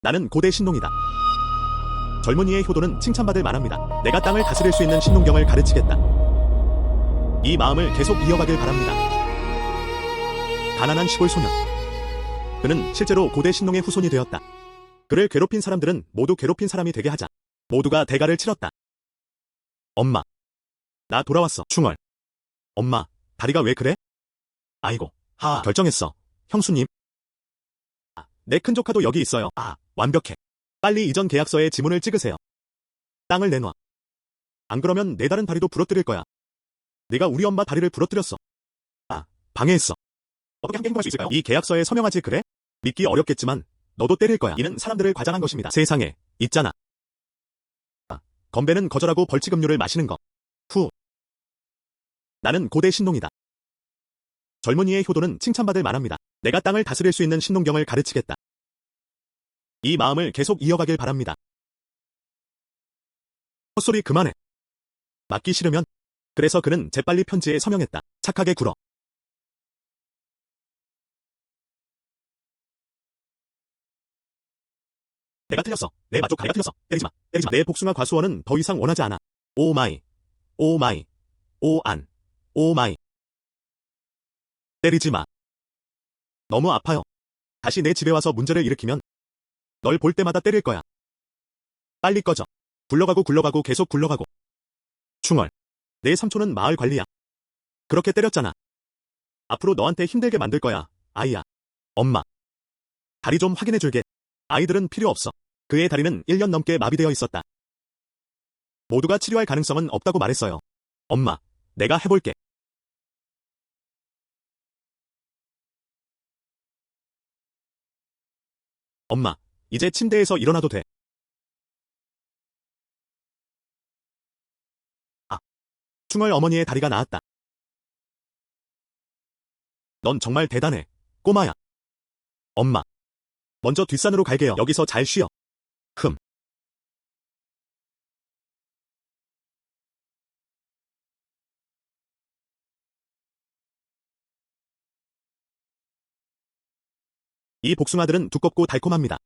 나는 고대 신농이다. 젊은이의 효도는 칭찬받을 만합니다. 내가 땅을 다스릴 수 있는 신농경을 가르치겠다. 이 마음을 계속 이어가길 바랍니다. 가난한 시골 소년. 그는 실제로 고대 신농의 후손이 되었다. 그를 괴롭힌 사람들은 모두 괴롭힌 사람이 되게 하자. 모두가 대가를 치렀다. 엄마. 나 돌아왔어. 충월. 엄마, 다리가 왜 그래? 아이고, 결정했어. 형수님. 내 큰조카도 여기 있어요. 완벽해. 빨리 이전 계약서에 지문을 찍으세요. 땅을 내놔. 안 그러면 내 다른 다리도 부러뜨릴 거야. 네가 우리 엄마 다리를 부러뜨렸어. 방해했어. 어떻게 함께 행동할 수 있을까요? 이 계약서에 서명하지 그래? 믿기 어렵겠지만 너도 때릴 거야. 이는 사람들을 과장한 것입니다. 세상에 있잖아. 건배는 거절하고 벌칙 음료를 마시는 거. 나는 고대 신농이다. 젊은이의 효도는 칭찬받을 만합니다. 내가 땅을 다스릴 수 있는 신농경을 가르치겠다. 이 마음을 계속 이어가길 바랍니다. 헛소리 그만해. 맞기 싫으면. 그래서 그는 재빨리 편지에 서명했다. 착하게 굴어. 내가 틀렸어. 내 맛쪽 가래가 틀렸어. 때리지 마. 때리지 마. 내 복숭아 과수원은 더 이상 원하지 않아. 오 마이. 오 마이. 오 안. 오 마이. 때리지 마. 너무 아파요. 다시 내 집에 와서 문제를 일으키면 널 볼 때마다 때릴 거야. 빨리 꺼져. 굴러가고 계속 굴러가고. 충월. 내 삼촌은 마을 관리야. 그렇게 때렸잖아. 앞으로 너한테 힘들게 만들 거야, 아이야. 엄마. 다리 좀 확인해 줄게. 아이들은 필요 없어. 그의 다리는 1년 넘게 마비되어 있었다. 모두가 치료할 가능성은 없다고 말했어요. 엄마, 내가 해볼게. 엄마, 이제 침대에서 일어나도 돼. 충월 어머니의 다리가 나았다. 넌 정말 대단해, 꼬마야. 엄마. 먼저 뒷산으로 갈게요. 여기서 잘 쉬어. 이 복숭아들은 두껍고 달콤합니다.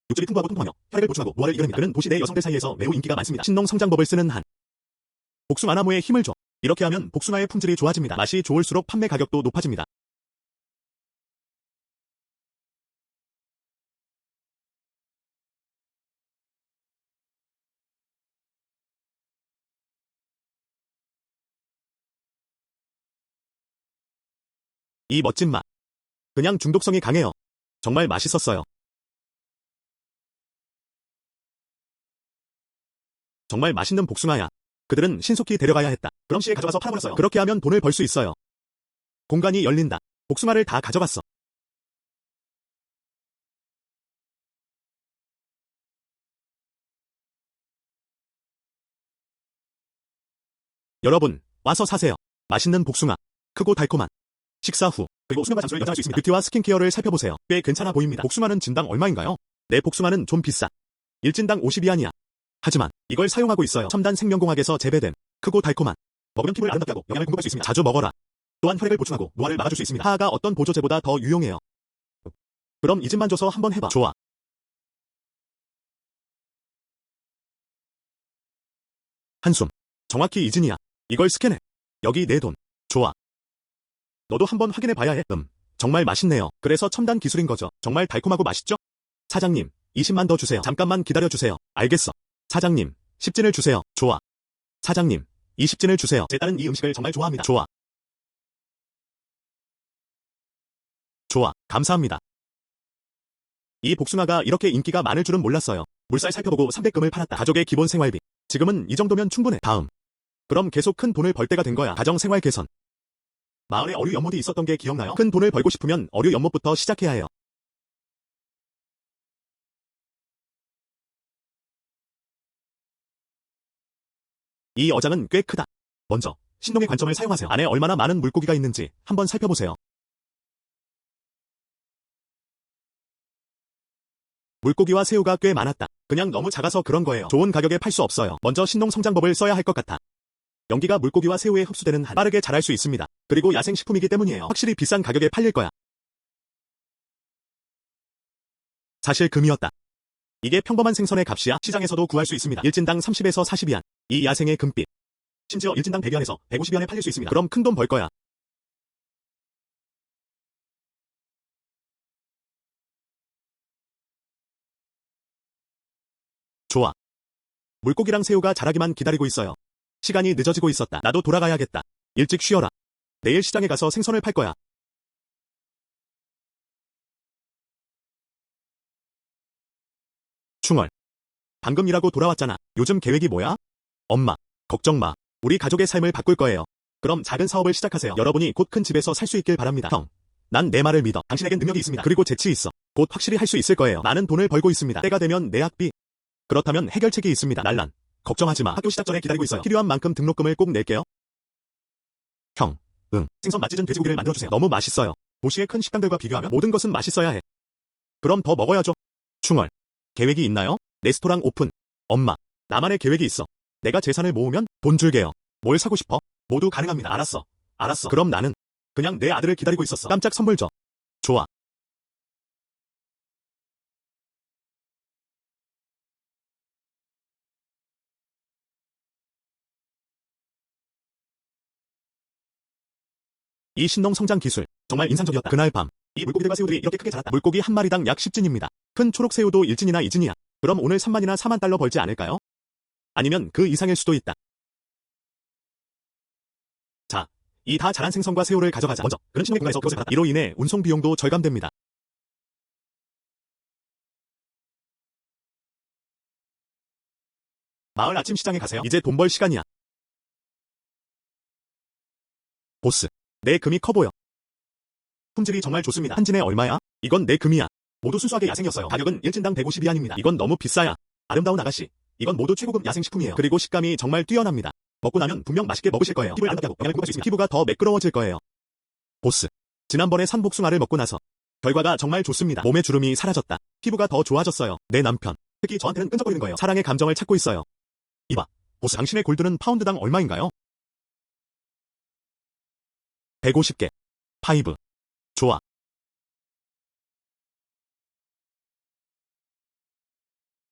육질이 풍부하고 통통하며 혈액을 보충하고 노화를 이겨냅니다. 그는 도시 내 여성들 사이에서 매우 인기가 많습니다. 신농 성장법을 쓰는 한. 복숭아 나무에 힘을 줘. 이렇게 하면 복숭아의 품질이 좋아집니다. 맛이 좋을수록 판매 가격도 높아집니다. 이 멋진 맛. 그냥 중독성이 강해요. 정말 맛있었어요. 정말 맛있는 복숭아야. 그들은 신속히 데려가야 했다. 그럼 시에 가져가서 팔아버렸어요. 그렇게 하면 돈을 벌 수 있어요. 공간이 열린다. 복숭아를 다 가져갔어. 여러분, 와서 사세요. 맛있는 복숭아. 크고 달콤한. 식사 후, 그리고 수면과 잠수를 연장할 수 있습니다. 뷰티와 스킨케어를 살펴보세요. 꽤 괜찮아 보입니다. 복숭아는 진당 얼마인가요? 내 복숭아는 좀 비싸. 1진당 50위안이야. 하지만 이걸 사용하고 있어요. 첨단 생명공학에서 재배된 크고 달콤한. 먹으면 피부를 아름답게 하고 영양을 공급할 수 있습니다. 자주 먹어라. 또한 혈액을 보충하고 노화를 막아줄 수 있습니다. 하하가 어떤 보조제보다 더 유용해요. 그럼 이 집만 줘서 한번 해봐. 좋아. 한숨. 정확히 이진이야. 이걸 스캔해. 여기 내 돈. 좋아. 너도 한번 확인해 봐야 해. 정말 맛있네요. 그래서 첨단 기술인 거죠. 정말 달콤하고 맛있죠? 사장님, 20만 더 주세요. 잠깐만 기다려 주세요. 알겠어. 사장님, 10진을 주세요. 좋아. 사장님, 20진을 주세요. 제 딸은 이 음식을 정말 좋아합니다. 좋아. 좋아. 감사합니다. 이 복숭아가 이렇게 인기가 많을 줄은 몰랐어요. 물살 살펴보고 300금을 팔았다. 가족의 기본 생활비. 지금은 이 정도면 충분해. 다음. 그럼 계속 큰 돈을 벌 때가 된 거야. 가정 생활 개선. 마을에 어류 연못이 있었던 게 기억나요? 큰 돈을 벌고 싶으면 어류 연못부터 시작해야 해요. 이 어장은 꽤 크다. 먼저 신동의 관점을 사용하세요. 안에 얼마나 많은 물고기가 있는지 한번 살펴보세요. 물고기와 새우가 꽤 많았다. 그냥 너무 작아서 그런 거예요. 좋은 가격에 팔 수 없어요. 먼저 신농 성장법을 써야 할 것 같아. 연기가 물고기와 새우에 흡수되는 한 빠르게 자랄 수 있습니다. 그리고 야생식품이기 때문이에요. 확실히 비싼 가격에 팔릴 거야. 사실 금이었다. 이게 평범한 생선의 값이야. 시장에서도 구할 수 있습니다. 1진당 30에서 40위안. 이 야생의 금빛. 심지어 1진당 100위안에서 150위안에 팔릴 수 있습니다. 그럼 큰 돈 벌 거야. 좋아. 물고기랑 새우가 자라기만 기다리고 있어요. 시간이 늦어지고 있었다. 나도 돌아가야겠다. 일찍 쉬어라. 내일 시장에 가서 생선을 팔 거야. 충월. 방금 일하고 돌아왔잖아. 요즘 계획이 뭐야? 엄마, 걱정 마. 우리 가족의 삶을 바꿀 거예요. 그럼 작은 사업을 시작하세요. 여러분이 곧 큰 집에서 살 수 있길 바랍니다. 형, 난 내 말을 믿어. 당신에겐 능력이 있습니다. 그리고 재치 있어. 곧 확실히 할 수 있을 거예요. 나는 돈을 벌고 있습니다. 때가 되면 내 학비. 그렇다면 해결책이 있습니다. 날란. 걱정하지 마. 학교 시작 전에 기다리고 있어요. 필요한 만큼 등록금을 꼭 낼게요. 형, 응. 생선 맛 찢은 돼지고기를 만들어주세요. 너무 맛있어요. 도시의 큰 식당들과 비교하면 모든 것은 맛있어야 해. 그럼 더 먹어야죠. 충월. 계획이 있나요? 레스토랑 오픈. 엄마, 나만의 계획이 있어. 내가 재산을 모으면 돈 줄게요. 뭘 사고 싶어? 모두 가능합니다. 알았어. 알았어. 그럼 나는 그냥 내 아들을 기다리고 있었어. 깜짝 선물 줘. 좋아. 이 신농 성장 기술 정말 인상적이었다. 그날 밤 이 물고기들과 새우들이 이렇게 크게 자랐다. 물고기 한 마리당 약 10진입니다. 큰 초록 새우도 1진이나 2진이야. 그럼 오늘 3만이나 4만 달러 벌지 않을까요? 아니면 그 이상일 수도 있다. 자, 이 다 자란 생선과 새우를 가져가자. 먼저 그런 신호의 공간에서 그것을 받았다. 이로 인해 운송 비용도 절감됩니다. 마을 아침 시장에 가세요. 이제 돈 벌 시간이야. 보스, 내 금이 커 보여. 품질이 정말 좋습니다. 한 진에 얼마야? 이건 내 금이야. 모두 순수하게 야생이었어요. 가격은 1진당 150위안입니다. 이건 너무 비싸야. 아름다운 아가씨, 이건 모두 최고급 야생식품이에요. 그리고 식감이 정말 뛰어납니다. 먹고 나면 분명 맛있게 먹으실 거예요. 피부를 아름답게 하고 영양을 공급할 수 있습니다. 피부가 더 매끄러워질 거예요. 보스, 지난번에 산 복숭아를 먹고 나서 결과가 정말 좋습니다. 몸의 주름이 사라졌다. 피부가 더 좋아졌어요. 내 남편, 특히 저한테는 끈적거리는 거예요. 사랑의 감정을 찾고 있어요. 이봐, 보스, 당신의 골드는 파운드당 얼마인가요? 150개. 파이브. 좋아.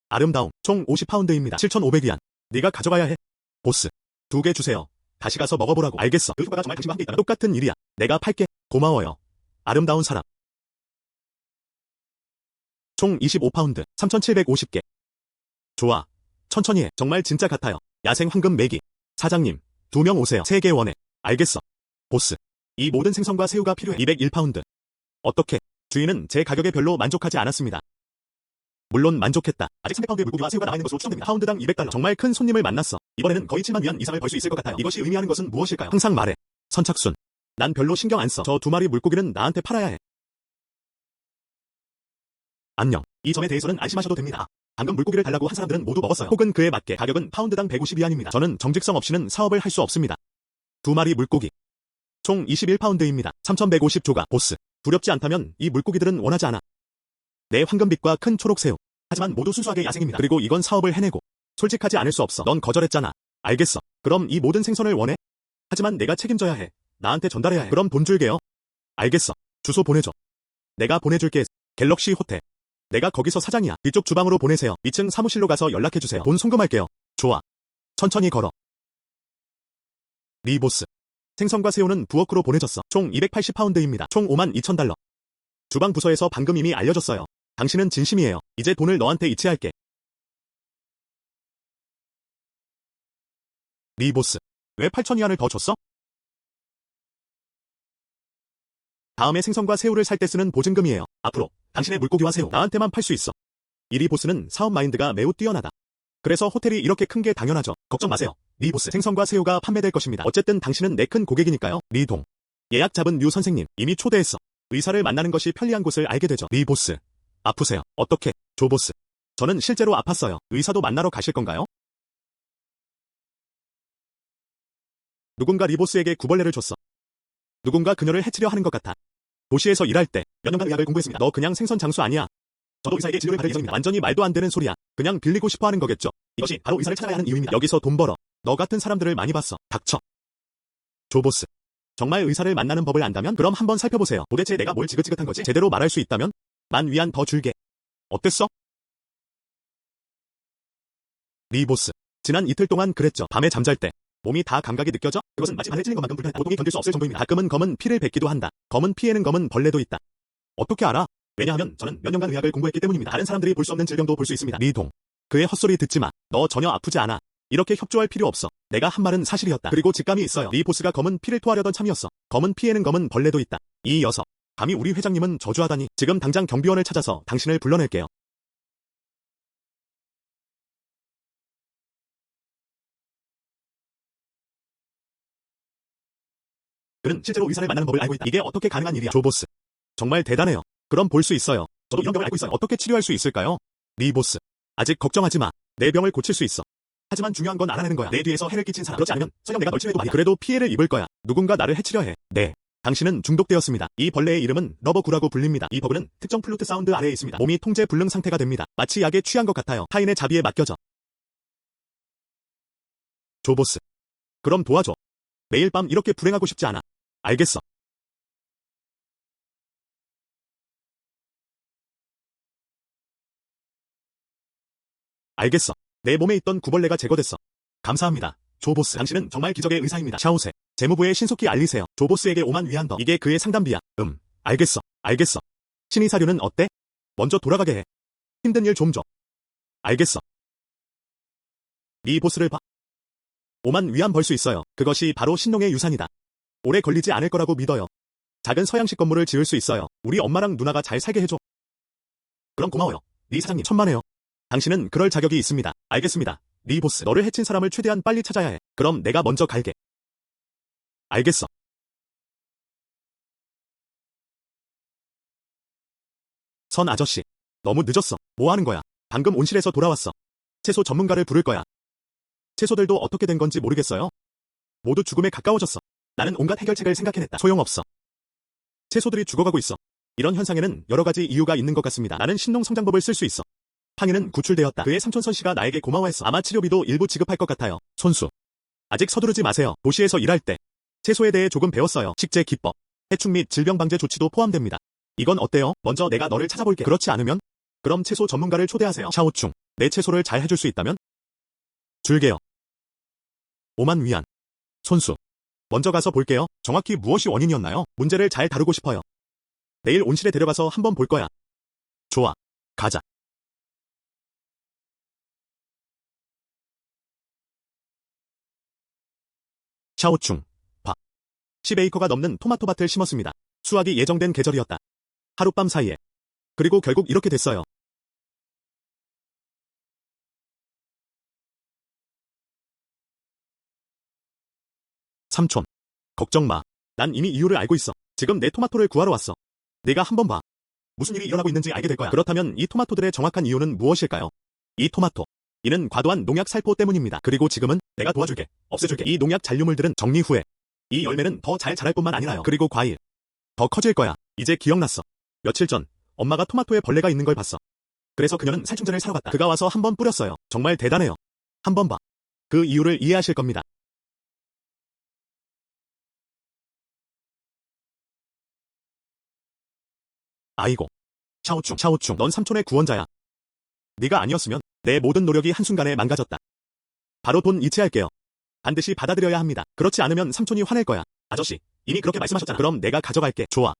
아름다움. 총 50파운드입니다. 7,500위안. 네가 가져가야 해. 보스, 2개 주세요. 다시 가서 먹어보라고. 알겠어. 그 효과가 정말 당신과 함께 있다면 똑같은 일이야. 내가 팔게. 고마워요. 아름다운 사람. 총 25파운드. 3,750개. 좋아. 천천히 해. 정말 진짜 같아요. 야생 황금 메기. 사장님, 2명 오세요. 3개 원해. 알겠어. 보스, 이 모든 생선과 새우가 필요해. 201파운드. 어떻게? 주인은 제 가격에 별로 만족하지 않았습니다. 물론 만족했다. 아직 300파운드의 물고기와 새우가 남아있는 것으로 추정됩니다. 파운드당 200달러. 정말 큰 손님을 만났어. 이번에는 거의 7만 위안 이상을 벌 수 있을 것 같아요. 이것이 의미하는 것은 무엇일까요? 항상 말해. 선착순. 난 별로 신경 안 써. 저 2마리 물고기는 나한테 팔아야 해. 안녕. 이 점에 대해서는 안심하셔도 됩니다. 방금 물고기를 달라고 한 사람들은 모두 먹었어요. 혹은 그에 맞게 가격은 파운드당 150위안입니다. 저는 정직성 없이는 사업을 할 수 없습니다. 2마리 물고기. 총 21파운드입니다. 3,150조각. 보스, 두렵지 않다면 이 물고기들은 원하지 않아. 내 황금빛과 큰 초록새우. 하지만 모두 순수하게 야생입니다. 그리고 이건 사업을 해내고 솔직하지 않을 수 없어. 넌 거절했잖아. 알겠어. 그럼 이 모든 생선을 원해? 하지만 내가 책임져야 해. 나한테 전달해야 해. 그럼 돈 줄게요. 알겠어. 주소 보내줘. 내가 보내줄게. 갤럭시 호텔. 내가 거기서 사장이야. 이쪽 주방으로 보내세요. 2층 사무실로 가서 연락해주세요. 돈 송금할게요. 좋아. 천천히 걸어. 리보스. 생선과 새우는 부엌으로 보내졌어. 총 280파운드입니다. 총 52,000달러. 주방 부서에서 방금 이미 알려줬어요. 당신은 진심이에요. 이제 돈을 너한테 이체할게. 리보스, 왜 8,000위안을 더 줬어? 다음에 생선과 새우를 살 때 쓰는 보증금이에요. 앞으로 당신의 물고기와 새우 나한테만 팔 수 있어. 이 리보스는 사업 마인드가 매우 뛰어나다. 그래서 호텔이 이렇게 큰 게 당연하죠. 걱정 마세요. 리보스, 생선과 새우가 판매될 것입니다. 어쨌든 당신은 내 큰 고객이니까요. 리동. 예약 잡은 류 선생님, 이미 초대했어. 의사를 만나는 것이 편리한 곳을 알게 되죠. 리보스, 아프세요. 어떻게? 조보스, 저는 실제로 아팠어요. 의사도 만나러 가실 건가요? 누군가 리보스에게 구벌레를 줬어. 누군가 그녀를 해치려 하는 것 같아. 도시에서 일할 때 몇 년간 의학을 공부했습니다. 너 그냥 생선 장수 아니야. 저도 의사에게 진료를 받을 예정입니다. 완전히 말도 안 되는 소리야. 그냥 빌리고 싶어 하는 거겠죠. 이것이 바로 의사를 찾아가야 하는 이유입니다. 여기서 돈 벌어. 너 같은 사람들을 많이 봤어. 닥쳐. 조보스, 정말 의사를 만나는 법을 안다면 그럼 한번 살펴보세요. 도대체 내가 뭘 지긋지긋한 거지? 제대로 말할 수 있다면 10,000위안 더 줄게. 어땠어? 리 보스. 지난 이틀 동안 그랬죠. 밤에 잠잘 때 몸이 다 감각이 느껴져? 그것은 마치 발에 찔린 것만큼 불편해. 고통이 견딜 수 없을 정도입니다. 가끔은 검은 피를 뱉기도 한다. 검은 피에는 검은 벌레도 있다. 어떻게 알아? 왜냐하면 저는 몇 년간 의학을 공부했기 때문입니다. 다른 사람들이 볼 수 없는 질병도 볼 수 있습니다. 리동. 그의 헛소리 듣지 마. 너 전혀 아프지 않아. 이렇게 협조할 필요 없어. 내가 한 말은 사실이었다. 그리고 직감이 있어요. 리 보스가 검은 피를 토하려던 참이었어. 검은 피에는 검은 벌레도 있다. 이 녀석. 감히 우리 회장님은 저주하다니. 지금 당장 경비원을 찾아서 당신을 불러낼게요. 그는 실제로 의사를 만나는 법을 알고 있다. 이게 어떻게 가능한 일이야? 조 보스. 정말 대단해요. 그럼 볼 수 있어요. 저도 이런 병을 알고 있어요. 어떻게 치료할 수 있을까요? 리 보스. 아직 걱정하지 마. 내 병을 고칠 수 있어. 하지만 중요한 건 알아내는 거야. 내 뒤에서 해를 끼친 사람. 그렇지 않으면 설령 내가 널 치료해도 말이야. 그래도 피해를 입을 거야. 누군가 나를 해치려 해. 네. 당신은 중독되었습니다. 이 벌레의 이름은 러버구라고 불립니다. 이 버그는 특정 플루트 사운드 아래에 있습니다. 몸이 통제 불능 상태가 됩니다. 마치 약에 취한 것 같아요. 타인의 자비에 맡겨져. 조 보스. 그럼 도와줘. 매일 밤 이렇게 불행하고 싶지 않아. 알겠어. 알겠어. 내 몸에 있던 구벌레가 제거됐어. 감사합니다. 조 보스. 당신은 정말 기적의 의사입니다. 샤오세. 재무부에 신속히 알리세요. 조 보스에게 5만 위안 더. 이게 그의 상담비야. 알겠어. 알겠어. 신의 사료는 어때? 먼저 돌아가게 해. 힘든 일 좀 줘. 알겠어. 이 보스를 봐. 5만 위안 벌 수 있어요. 그것이 바로 신농의 유산이다. 오래 걸리지 않을 거라고 믿어요. 작은 서양식 건물을 지을 수 있어요. 우리 엄마랑 누나가 잘 살게 해줘. 그럼 고마워요. 리 사장님 천만에요. 당신은 그럴 자격이 있습니다. 알겠습니다. 리 보스. 너를 해친 사람을 최대한 빨리 찾아야 해. 그럼 내가 먼저 갈게. 알겠어. 선 아저씨. 너무 늦었어. 뭐 하는 거야? 방금 온실에서 돌아왔어. 채소 전문가를 부를 거야. 채소들도 어떻게 된 건지 모르겠어요. 모두 죽음에 가까워졌어. 나는 온갖 해결책을 생각해냈다. 소용없어. 채소들이 죽어가고 있어. 이런 현상에는 여러 가지 이유가 있는 것 같습니다. 나는 신농 성장법을 쓸 수 있어. 팡이는 구출되었다. 그의 삼촌 선씨가 나에게 고마워했어. 아마 치료비도 일부 지급할 것 같아요. 손수. 아직 서두르지 마세요. 도시에서 일할 때 채소에 대해 조금 배웠어요. 식재 기법, 해충 및 질병 방제 조치도 포함됩니다. 이건 어때요? 먼저 내가 너를 찾아볼게. 그렇지 않으면? 그럼 채소 전문가를 초대하세요. 샤오충. 내 채소를 잘 해줄 수 있다면? 줄게요. 5만 위안. 손수. 먼저 가서 볼게요. 정확히 무엇이 원인이었나요? 문제를 잘 다루고 싶어요. 내일 온실에 데려가서 한번 볼 거야. 좋아. 가자. 샤오충. 봐. 10에이커가 넘는 토마토밭을 심었습니다. 수확이 예정된 계절이었다. 하룻밤 사이에. 그리고 결국 이렇게 됐어요. 삼촌. 걱정 마. 난 이미 이유를 알고 있어. 지금 내 토마토를 구하러 왔어. 내가 한번 봐. 무슨 일이 일어나고 있는지 알게 될 거야. 그렇다면 이 토마토들의 정확한 이유는 무엇일까요? 이 토마토. 이는 과도한 농약 살포 때문입니다. 그리고 지금은 내가 도와줄게. 없애줄게. 이 농약 잔류물들은 정리 후에 이 열매는 더 잘 자랄 뿐만 아니라요. 그리고 과일. 더 커질 거야. 이제 기억났어. 며칠 전 엄마가 토마토에 벌레가 있는 걸 봤어. 그래서 그녀는 살충제를 사러 갔다. 그가 와서 한번 뿌렸어요. 정말 대단해요. 한번 봐. 그 이유를 이해하실 겁니다. 아이고. 샤오충, 넌 삼촌의 구원자야. 네가 아니었으면 내 모든 노력이 한순간에 망가졌다. 바로 돈 이체할게요. 반드시 받아들여야 합니다. 그렇지 않으면 삼촌이 화낼 거야. 아저씨, 이미 그렇게 말씀하셨잖아. 그럼 내가 가져갈게. 좋아.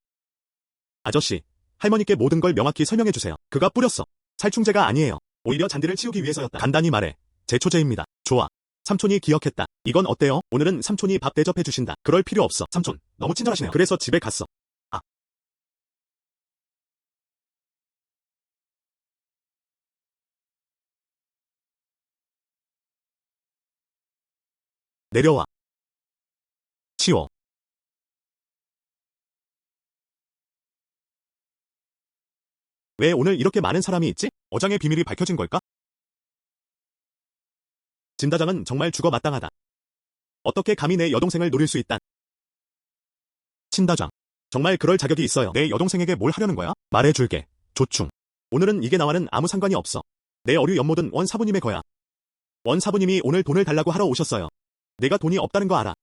아저씨, 할머니께 모든 걸 명확히 설명해 주세요. 그가 뿌렸어. 살충제가 아니에요. 오히려 잔디를 치우기 위해서였다. 간단히 말해. 제초제입니다. 좋아. 삼촌이 기억했다. 이건 어때요? 오늘은 삼촌이 밥 대접해 주신다. 그럴 필요 없어. 삼촌, 너무 친절하시네요. 그래서 집에 갔어. 아. 내려와. 치워. 왜 오늘 이렇게 많은 사람이 있지? 어장의 비밀이 밝혀진 걸까? 진다장은 정말 죽어 마땅하다. 어떻게 감히 내 여동생을 노릴 수 있단? 친다장. 정말 그럴 자격이 있어요. 내 여동생에게 뭘 하려는 거야? 말해줄게. 조충. 오늘은 이게 나와는 아무 상관이 없어. 내 어류 연못은 원 사부님의 거야. 원 사부님이 오늘 돈을 달라고 하러 오셨어요. 내가 돈이 없다는 거 알아.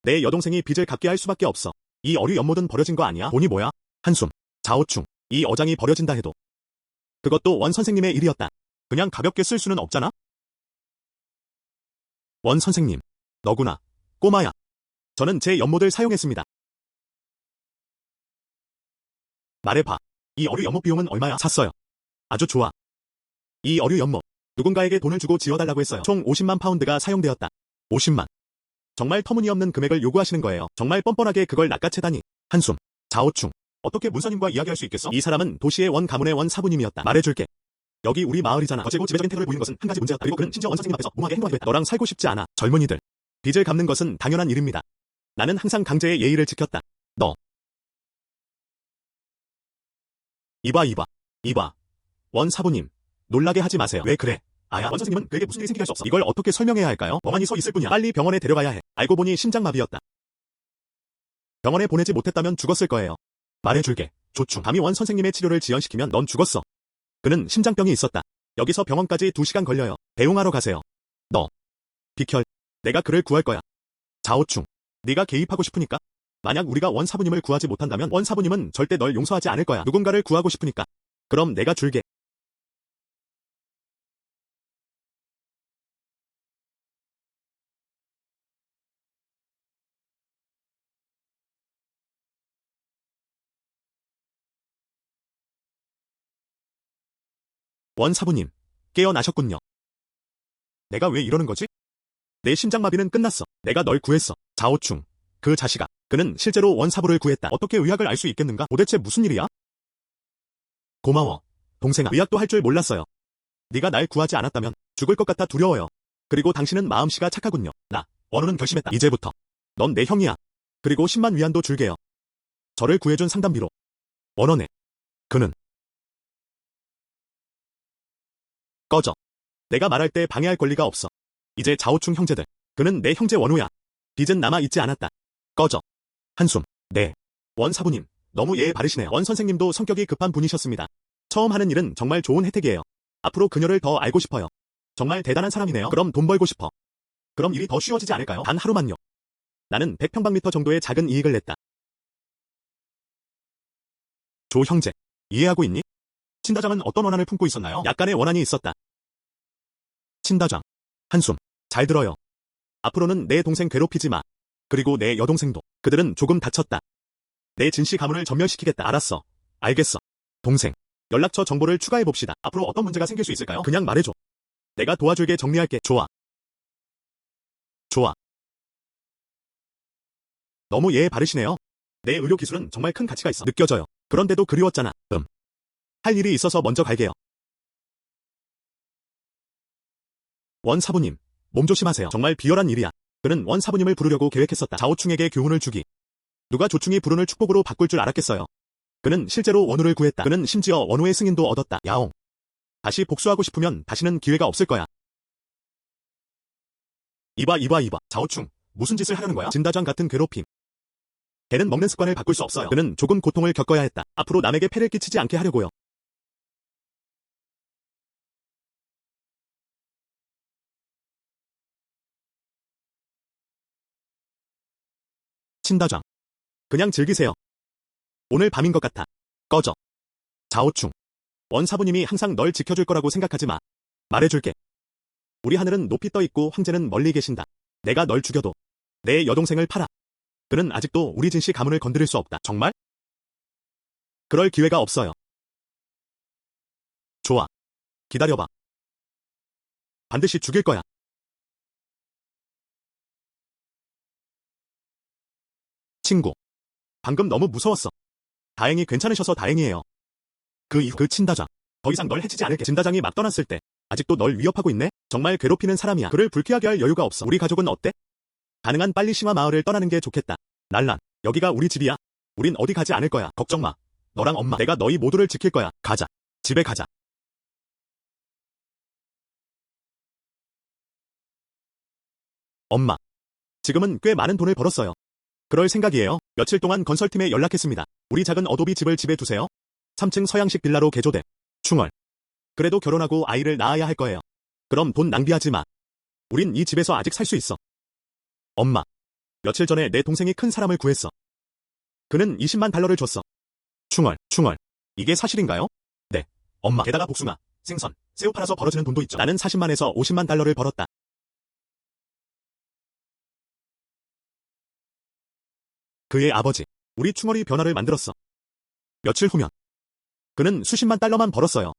내 여동생이 빚을 갚게 할 수밖에 없어. 이 어류 연못은 버려진 거 아니야? 돈이 뭐야? 한숨. 자오충. 이 어장이 버려진다 해도 그것도 원 선생님의 일이었다. 그냥 가볍게 쓸 수는 없잖아? 원 선생님. 너구나. 꼬마야. 저는 제 연못을 사용했습니다. 말해봐. 이 어류 연못 비용은 얼마야? 샀어요. 아주 좋아. 이 어류 연못. 누군가에게 돈을 주고 지어달라고 했어요. 총 50만 파운드가 사용되었다. 50만. 정말 터무니없는 금액을 요구하시는 거예요. 정말 뻔뻔하게 그걸 낚아채다니. 한숨. 자오충. 어떻게 문선님과 이야기할 수 있겠어? 이 사람은 도시의 원 가문의 원 사부님이었다. 말해줄게. 여기 우리 마을이잖아. 거칠고 지배적인 태도를 보이는 것은 한 가지 문제였다. 그리고 그는 심지어 원 선생님 앞에서 무모하게 행동하기도 했다. 너랑 살고 싶지 않아. 젊은이들. 빚을 갚는 것은 당연한 일입니다. 나는 항상 강제의 예의를 지켰다. 너. 이봐. 원 사부님. 놀라게 하지 마세요. 왜 그래? 아야, 원 선생님은 그에게 무슨 일이 생기게 할 수 없어. 이걸 어떻게 설명해야 할까요? 멍하니 서 있을 뿐이야. 빨리 병원에 데려가야 해. 알고 보니 심장마비였다. 병원에 보내지 못했다면 죽었을 거예요. 말해줄게. 조충. 감히 원 선생님의 치료를 지연시키면 넌 죽었어. 그는 심장병이 있었다. 여기서 병원까지 2시간 걸려요. 배웅하러 가세요. 너. 비켜. 내가 그를 구할 거야. 자오충. 네가 개입하고 싶으니까? 만약 우리가 원 사부님을 구하지 못한다면 원 사부님은 절대 널 용서하지 않을 거야. 누군가를 구하고 싶으니까. 그럼 내가 줄게. 원 사부님. 깨어나셨군요. 내가 왜 이러는 거지? 내 심장마비는 끝났어. 내가 널 구했어. 자오충. 그 자식아. 그는 실제로 원 사부를 구했다. 어떻게 의학을 알 수 있겠는가? 도대체 무슨 일이야? 고마워. 동생아. 의학도 할 줄 몰랐어요. 네가 날 구하지 않았다면 죽을 것 같아 두려워요. 그리고 당신은 마음씨가 착하군요. 원호는 결심했다. 이제부터. 넌 내 형이야. 그리고 10만 위안도 줄게요. 저를 구해준 상담비로. 원호네. 그는. 꺼져. 내가 말할 때 방해할 권리가 없어. 이제 자오충 형제들. 그는 내 형제 원호야. 빚은 남아있지 않았다. 꺼져. 한숨. 네. 원 사부님. 너무 예의 바르시네요. 원 선생님도 성격이 급한 분이셨습니다. 처음 하는 일은 정말 좋은 혜택이에요. 앞으로 그녀를 더 알고 싶어요. 정말 대단한 사람이네요. 그럼 돈 벌고 싶어. 그럼 일이 더 쉬워지지 않을까요? 단 하루만요. 나는 100평방미터 정도의 작은 이익을 냈다. 조 형제. 이해하고 있니? 친다장은 어떤 원한을 품고 있었나요? 약간의 원한이 있었다. 친다장. 한숨. 잘 들어요. 앞으로는 내 동생 괴롭히지 마. 그리고 내 여동생도. 그들은 조금 다쳤다. 내 진씨 가문을 전멸시키겠다. 알았어. 알겠어. 동생. 연락처 정보를 추가해봅시다. 앞으로 어떤 문제가 생길 수 있을까요? 그냥 말해줘. 내가 도와줄게. 정리할게. 좋아. 좋아. 너무 예의 바르시네요. 내 의료 기술은 정말 큰 가치가 있어. 느껴져요. 그런데도 그리웠잖아. 할 일이 있어서 먼저 갈게요. 원 사부님. 몸 조심하세요. 정말 비열한 일이야. 그는 원 사부님을 부르려고 계획했었다. 자오충에게 교훈을 주기. 누가 조충이 부른을 축복으로 바꿀 줄 알았겠어요. 그는 실제로 원우를 구했다. 그는 심지어 원우의 승인도 얻었다. 야옹. 다시 복수하고 싶으면 다시는 기회가 없을 거야. 이봐. 자오충. 무슨 짓을 하려는 거야? 진다장 같은 괴롭힘. 걔는 먹는 습관을 바꿀 수 없어요. 그는 조금 고통을 겪어야 했다. 앞으로 남에게 폐를 끼치지 않게 하려고요. 친다장. 그냥 즐기세요. 오늘 밤인 것 같아. 꺼져. 자오충. 원 사부님이 항상 널 지켜줄 거라고 생각하지 마. 말해줄게. 우리 하늘은 높이 떠 있고 황제는 멀리 계신다. 내가 널 죽여도 내 여동생을 팔아. 그는 아직도 우리 진씨 가문을 건드릴 수 없다. 정말? 그럴 기회가 없어요. 좋아. 기다려봐. 반드시 죽일 거야. 친구. 방금 너무 무서웠어. 다행히 괜찮으셔서 다행이에요. 그 이후 그 친다장. 더 이상 널 해치지 않을게. 진다장이 막 떠났을 때 아직도 널 위협하고 있네? 정말 괴롭히는 사람이야. 그를 불쾌하게 할 여유가 없어. 우리 가족은 어때? 가능한 빨리 심화 마을을 떠나는 게 좋겠다. 날란. 여기가 우리 집이야. 우린 어디 가지 않을 거야. 걱정 마. 너랑 엄마. 내가 너희 모두를 지킬 거야. 가자. 집에 가자. 엄마. 지금은 꽤 많은 돈을 벌었어요. 그럴 생각이에요. 며칠 동안 건설팀에 연락했습니다. 우리 작은 어도비 집을 집에 두세요. 3층 서양식 빌라로 개조돼. 충월. 그래도 결혼하고 아이를 낳아야 할 거예요. 그럼 돈 낭비하지 마. 우린 이 집에서 아직 살 수 있어. 엄마. 며칠 전에 내 동생이 큰 사람을 구했어. 그는 20만 달러를 줬어. 충월. 이게 사실인가요? 네. 엄마. 게다가 복숭아, 생선, 새우 팔아서 벌어지는 돈도 있죠. 나는 40만에서 50만 달러를 벌었다. 그의 아버지, 우리 충월이 변화를 만들었어. 며칠 후면 그는 수십만 달러만 벌었어요.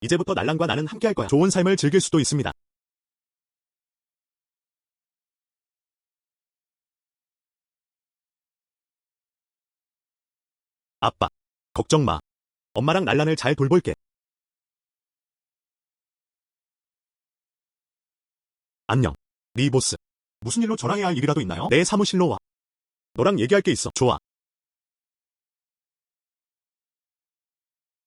이제부터 날랑과 나는 함께할 거야. 좋은 삶을 즐길 수도 있습니다. 아빠, 걱정 마. 엄마랑 날란을 잘 돌볼게. 안녕. 리 보스. 무슨 일로 전화해야 할 일이라도 있나요? 내 사무실로 와. 너랑 얘기할 게 있어. 좋아.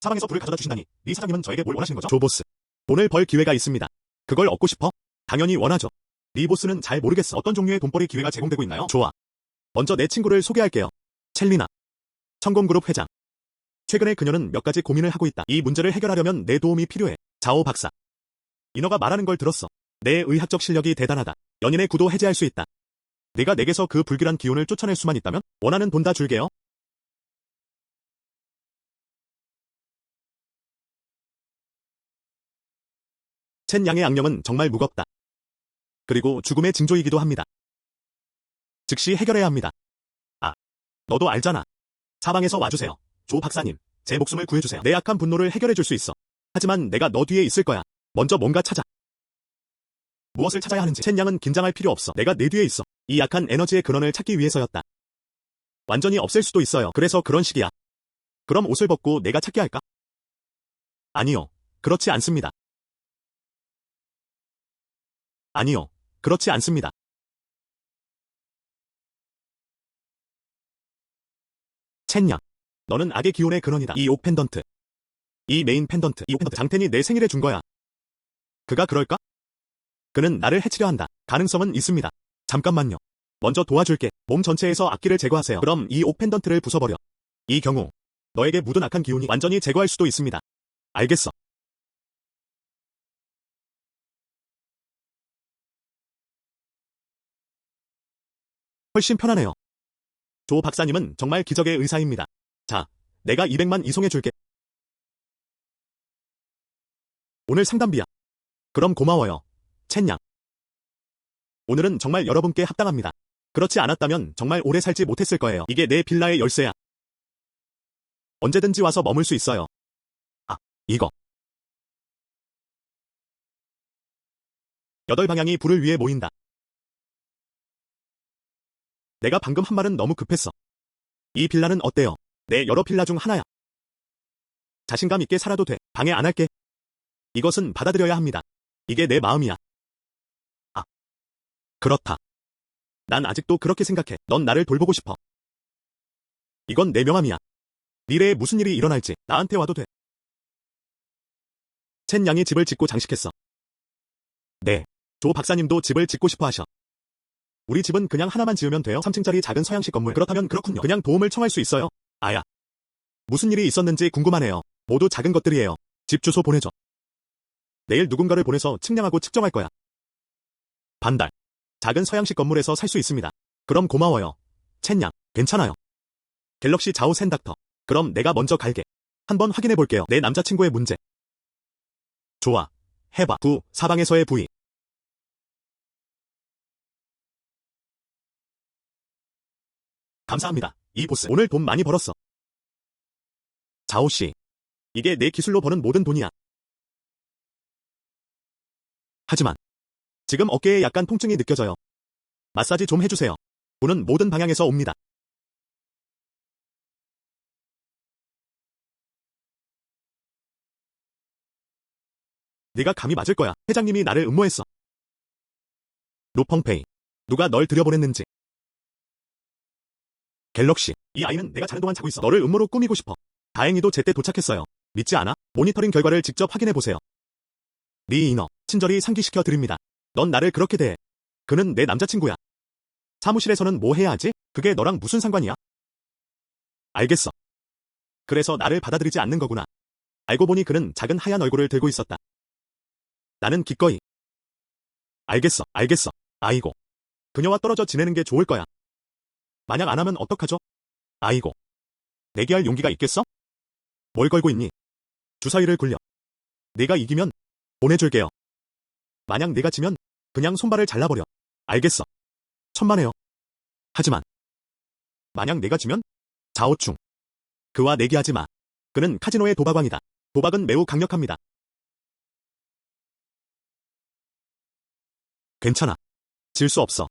사방에서 불을 가져다 주신다니, 리 사장님은 저에게 뭘 원하시는 거죠? 조 보스. 돈을 벌 기회가 있습니다. 그걸 얻고 싶어? 당연히 원하죠. 리 보스는 잘 모르겠어. 어떤 종류의 돈벌이 기회가 제공되고 있나요? 좋아. 먼저 내 친구를 소개할게요. 첼리나. 성공그룹 회장. 최근에 그녀는 몇 가지 고민을 하고 있다. 이 문제를 해결하려면 내 도움이 필요해. 자오 박사. 인어가 말하는 걸 들었어. 내 의학적 실력이 대단하다. 연인의 구도 해제할 수 있다. 내가 내게서 그 불길한 기운을 쫓아낼 수만 있다면 원하는 돈 다 줄게요. 첸 양의 악령은 정말 무겁다. 그리고 죽음의 징조이기도 합니다. 즉시 해결해야 합니다. 아, 너도 알잖아. 사방에서 와주세요. 조 박사님, 제 목숨을 구해주세요. 내 악한 분노를 해결해 줄 수 있어. 하지만 내가 너 뒤에 있을 거야. 먼저 뭔가 찾아. 무엇을 찾아야 하는지. 첸 양은 긴장할 필요 없어. 내가 내 뒤에 있어. 이 약한 에너지의 근원을 찾기 위해서였다. 완전히 없앨 수도 있어요. 그래서 그런 식이야. 그럼 옷을 벗고 내가 찾게 할까? 아니요. 그렇지 않습니다. 아니요. 그렇지 않습니다. 첸 양. 너는 악의 기운의 근원이다. 이 옥 펜던트. 이 메인 펜던트. 이 옥 펜던트. 장텐이 내 생일에 준 거야. 그가 그럴까? 그는 나를 해치려 한다. 가능성은 있습니다. 잠깐만요. 먼저 도와줄게. 몸 전체에서 악기를 제거하세요. 그럼 이 옥 펜던트를 부숴버려. 이 경우 너에게 묻은 악한 기운이 완전히 제거할 수도 있습니다. 알겠어. 훨씬 편하네요. 조 박사님은 정말 기적의 의사입니다. 자, 내가 200만 이송해줄게. 오늘 상담비야. 그럼 고마워요. 첸 양. 오늘은 정말 여러분께 합당합니다. 그렇지 않았다면 정말 오래 살지 못했을 거예요. 이게 내 빌라의 열쇠야. 언제든지 와서 머물 수 있어요. 아, 이거. 8방향이 불을 위해 모인다. 내가 방금 한 말은 너무 급했어. 이 빌라는 어때요? 내 여러 빌라 중 하나야. 자신감 있게 살아도 돼. 방해 안 할게. 이것은 받아들여야 합니다. 이게 내 마음이야. 아, 그렇다. 난 아직도 그렇게 생각해. 넌 나를 돌보고 싶어. 이건 내 명함이야. 미래에 무슨 일이 일어날지 나한테 와도 돼. 첸 양이 집을 짓고 장식했어. 네. 조 박사님도 집을 짓고 싶어 하셔. 우리 집은 그냥 하나만 지으면 돼요. 3층짜리 작은 서양식 건물. 그렇다면 그렇군요. 그냥 도움을 청할 수 있어요. 아야. 무슨 일이 있었는지 궁금하네요. 모두 작은 것들이에요. 집 주소 보내줘. 내일 누군가를 보내서 측량하고 측정할 거야. 반달. 작은 서양식 건물에서 살 수 있습니다. 그럼 고마워요. 첸 양, 괜찮아요. 갤럭시 자오 센닥터. 그럼 내가 먼저 갈게. 한번 확인해 볼게요. 내 남자친구의 문제. 좋아. 해봐. 사방에서의 부위. 감사합니다. 이 보스. 오늘 돈 많이 벌었어. 자오씨. 이게 내 기술로 버는 모든 돈이야. 하지만 지금 어깨에 약간 통증이 느껴져요. 마사지 좀 해주세요. 돈은 모든 방향에서 옵니다. 네가 감히 맞을 거야. 회장님이 나를 음모했어. 루펑페이. 누가 널 들여보냈는지. 갤럭시. 이 아이는 내가 자는 동안 자고 있어. 너를 음모로 꾸미고 싶어. 다행히도 제때 도착했어요. 믿지 않아? 모니터링 결과를 직접 확인해보세요. 리 이너. 친절히 상기시켜 드립니다. 넌 나를 그렇게 대해. 그는 내 남자친구야. 사무실에서는 뭐 해야 하지? 그게 너랑 무슨 상관이야? 알겠어. 그래서 나를 받아들이지 않는 거구나. 알고 보니 그는 작은 하얀 얼굴을 들고 있었다. 나는 기꺼이. 알겠어, 알겠어. 아이고. 그녀와 떨어져 지내는 게 좋을 거야. 만약 안 하면 어떡하죠? 아이고. 내기할 용기가 있겠어? 뭘 걸고 있니? 주사위를 굴려. 내가 이기면 보내줄게요. 만약 내가 지면 그냥 손발을 잘라버려. 알겠어. 천만에요. 하지만 만약 내가 지면? 자오충. 그와 내기하지 마. 그는 카지노의 도박왕이다. 도박은 매우 강력합니다. 괜찮아. 질 수 없어.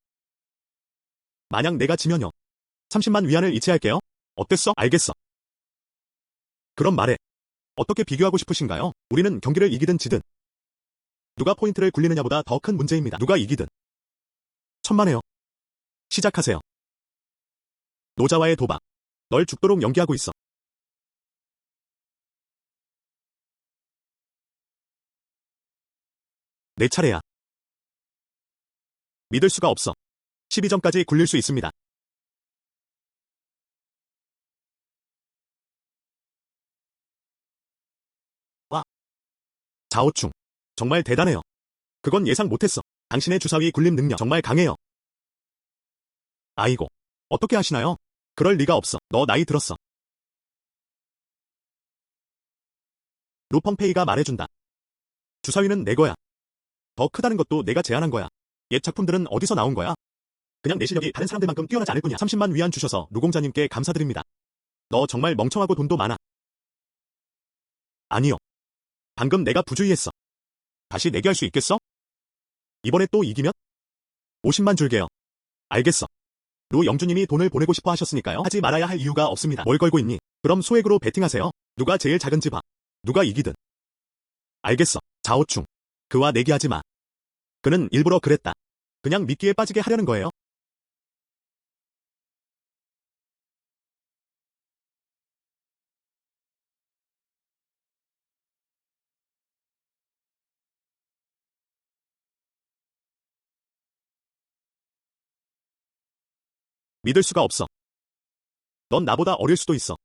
만약 내가 지면요. 30만 위안을 이체할게요. 어땠어? 알겠어. 그럼 말해. 어떻게 비교하고 싶으신가요? 우리는 경기를 이기든 지든 누가 포인트를 굴리느냐보다 더 큰 문제입니다. 누가 이기든. 천만에요. 시작하세요. 노자와의 도박. 널 죽도록 연기하고 있어. 내 차례야. 믿을 수가 없어. 12점까지 굴릴 수 있습니다. 와. 자오충. 정말 대단해요. 그건 예상 못했어. 당신의 주사위 굴림 능력 정말 강해요. 아이고. 어떻게 하시나요? 그럴 리가 없어. 너 나이 들었어. 루펑페이가 말해준다. 주사위는 내 거야. 더 크다는 것도 내가 제안한 거야. 옛 작품들은 어디서 나온 거야? 그냥 내 실력이 다른 사람들만큼 뛰어나지 않을 뿐이야. 30만 위안 주셔서 누공자님께 감사드립니다. 너 정말 멍청하고 돈도 많아. 아니요. 방금 내가 부주의했어. 다시 내기할 수 있겠어? 이번에 또 이기면? 50만 줄게요. 알겠어. 루 영주님이 돈을 보내고 싶어 하셨으니까요. 하지 말아야 할 이유가 없습니다. 뭘 걸고 있니? 그럼 소액으로 베팅하세요. 누가 제일 작은지 봐. 누가 이기든. 알겠어. 자오충. 그와 내기하지 마. 그는 일부러 그랬다. 그냥 미끼에 빠지게 하려는 거예요. 믿을 수가 없어. 넌 나보다 어릴 수도 있어.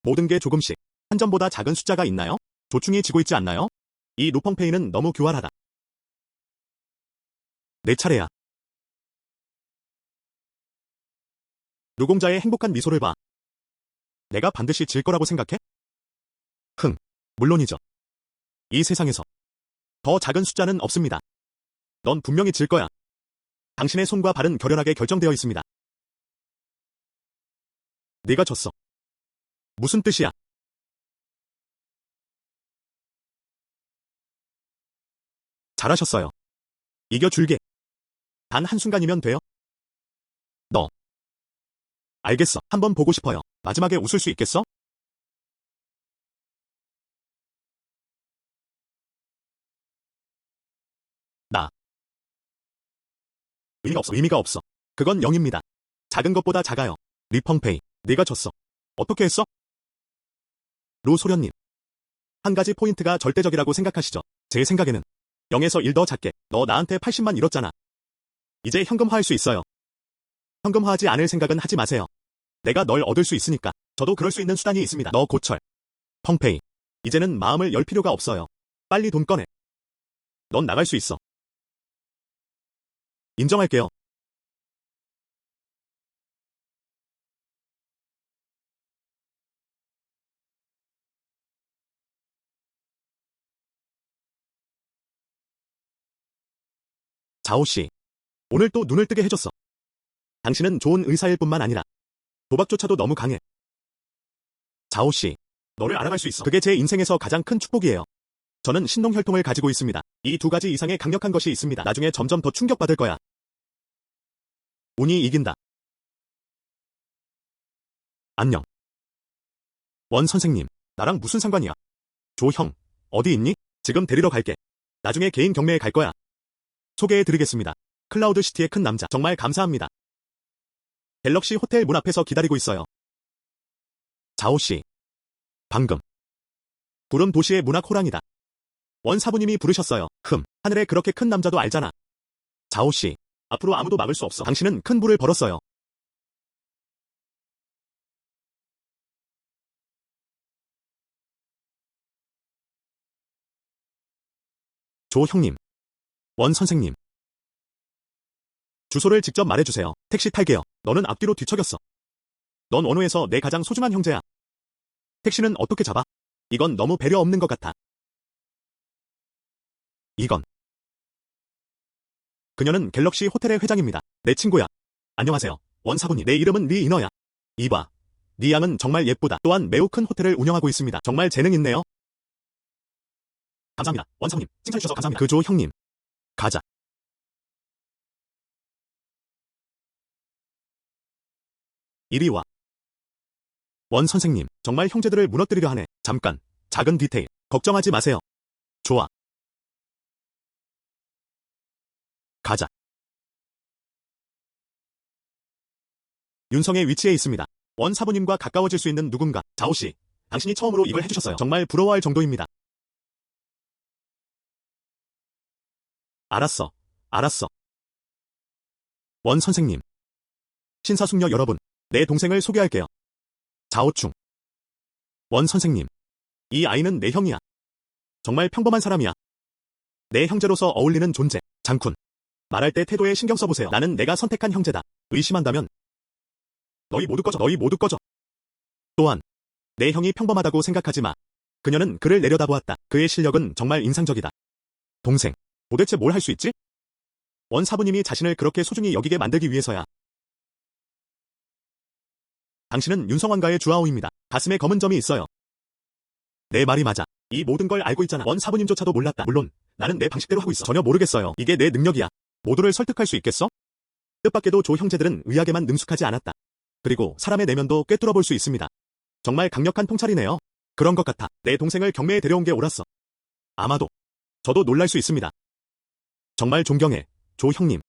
모든 게 조금씩 한 점보다 작은 숫자가 있나요? 조충이 지고 있지 않나요? 이 루펑페이는 너무 교활하다. 내 차례야. 누공자의 행복한 미소를 봐. 내가 반드시 질 거라고 생각해? 흥, 물론이죠. 이 세상에서 더 작은 숫자는 없습니다. 넌 분명히 질 거야. 당신의 손과 발은 결연하게 결정되어 있습니다. 네가 졌어. 무슨 뜻이야? 잘하셨어요. 이겨줄게. 단 한순간이면 돼요. 너. 알겠어. 한번 보고 싶어요. 마지막에 웃을 수 있겠어? 나. 의미가 없어. 그건 0입니다. 작은 것보다 작아요. 리펑페이. 네가 졌어. 어떻게 했어? 루소련님. 한 가지 포인트가 절대적이라고 생각하시죠? 제 생각에는 0에서 1 더 작게. 너 나한테 80만 잃었잖아. 이제 현금화할 수 있어요. 현금화하지 않을 생각은 하지 마세요. 내가 널 얻을 수 있으니까. 저도 그럴 수 있는 수단이 있습니다. 너 고철. 펑페이. 이제는 마음을 열 필요가 없어요. 빨리 돈 꺼내. 넌 나갈 수 있어. 인정할게요. 자오씨. 오늘 또 눈을 뜨게 해줬어. 당신은 좋은 의사일 뿐만 아니라 도박조차도 너무 강해. 자오씨. 너를 알아갈 수 있어. 그게 제 인생에서 가장 큰 축복이에요. 저는 신농혈통을 가지고 있습니다. 이 두 가지 이상의 강력한 것이 있습니다. 나중에 점점 더 충격받을 거야. 운이 이긴다. 안녕. 원 선생님. 나랑 무슨 상관이야? 조 형. 어디 있니? 지금 데리러 갈게. 나중에 개인 경매에 갈 거야. 소개해드리겠습니다. 클라우드 시티의 큰 남자. 정말 감사합니다. 갤럭시 호텔 문 앞에서 기다리고 있어요. 자오씨. 방금. 구름 도시의 문학 호랑이다. 원 사부님이 부르셨어요. 하늘에 그렇게 큰 남자도 알잖아. 자오씨. 앞으로 아무도 막을 수 없어. 당신은 큰 부를 벌었어요. 조 형님. 원 선생님. 주소를 직접 말해주세요. 택시 탈게요. 너는 앞뒤로 뒤척였어. 넌 원호에서 내 가장 소중한 형제야. 택시는 어떻게 잡아? 이건 너무 배려 없는 것 같아. 이건. 그녀는 갤럭시 호텔의 회장입니다. 내 친구야. 안녕하세요. 원사부님, 내 이름은 리 이너야. 이봐. 네 양은 정말 예쁘다. 또한 매우 큰 호텔을 운영하고 있습니다. 정말 재능 있네요. 감사합니다. 원사부님, 칭찬해주셔서 감사합니다. 그조 형님. 가자. 이리 와. 원 선생님, 정말 형제들을 무너뜨리려 하네. 잠깐, 작은 디테일. 걱정하지 마세요. 좋아. 가자. 윤성의 위치에 있습니다. 원 사부님과 가까워질 수 있는 누군가. 자오씨, 당신이 처음으로 이걸 해주셨어요. 정말 부러워할 정도입니다. 알았어. 알았어. 원 선생님. 신사숙녀 여러분, 내 동생을 소개할게요. 자오충. 원 선생님. 이 아이는 내 형이야. 정말 평범한 사람이야. 내 형제로서 어울리는 존재. 장쿤. 말할 때 태도에 신경 써보세요. 나는 내가 선택한 형제다. 의심한다면 너희 모두 꺼져. 너희 모두 꺼져. 또한 내 형이 평범하다고 생각하지 마. 그녀는 그를 내려다보았다. 그의 실력은 정말 인상적이다. 동생, 도대체 뭘 할 수 있지? 원 사부님이 자신을 그렇게 소중히 여기게 만들기 위해서야. 당신은 윤성환가의 주아오입니다. 가슴에 검은 점이 있어요. 내 말이 맞아. 이 모든 걸 알고 있잖아. 원 사부님조차도 몰랐다. 물론 나는 내 방식대로 하고 있어. 전혀 모르겠어요. 이게 내 능력이야. 모두를 설득할 수 있겠어? 뜻밖에도 조 형제들은 의학에만 능숙하지 않았다. 그리고 사람의 내면도 꿰뚫어 볼 수 있습니다. 정말 강력한 통찰이네요. 그런 것 같아. 내 동생을 경매에 데려온 게 옳았어. 아마도 저도 놀랄 수 있습니다. 정말 존경해, 조 형님.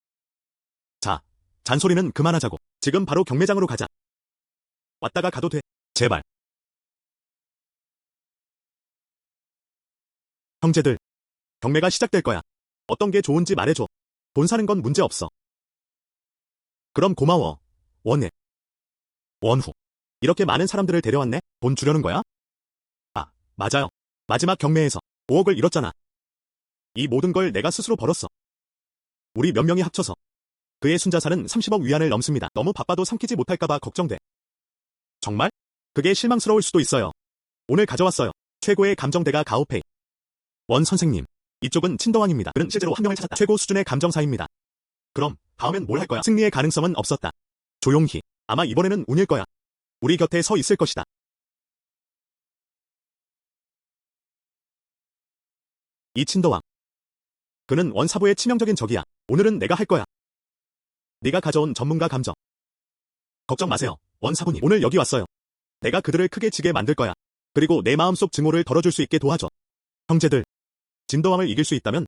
자, 잔소리는 그만하자고. 지금 바로 경매장으로 가자. 왔다가 가도 돼. 제발. 형제들, 경매가 시작될 거야. 어떤 게 좋은지 말해줘. 돈 사는 건 문제 없어. 그럼 고마워, 원해. 원후. 이렇게 많은 사람들을 데려왔네? 돈 주려는 거야? 아, 맞아요. 마지막 경매에서 5억을 잃었잖아. 이 모든 걸 내가 스스로 벌었어. 우리 몇 명이 합쳐서. 그의 순자산은 30억 위안을 넘습니다. 너무 바빠도 삼키지 못할까봐 걱정돼. 정말? 그게 실망스러울 수도 있어요. 오늘 가져왔어요. 최고의 감정대가 가오페이. 원 선생님. 이쪽은 친더왕입니다. 그는 실제로 한 명을 찾았다. 최고 수준의 감정사입니다. 그럼 다음엔 뭘 할 거야? 승리의 가능성은 없었다. 조용히. 아마 이번에는 운일 거야. 우리 곁에 서 있을 것이다. 이 친더왕. 그는 원사부의 치명적인 적이야. 오늘은 내가 할 거야. 네가 가져온 전문가 감정. 걱정 마세요, 원사부님. 오늘 여기 왔어요. 내가 그들을 크게 지게 만들 거야. 그리고 내 마음속 증오를 덜어줄 수 있게 도와줘. 형제들, 진더왕을 이길 수 있다면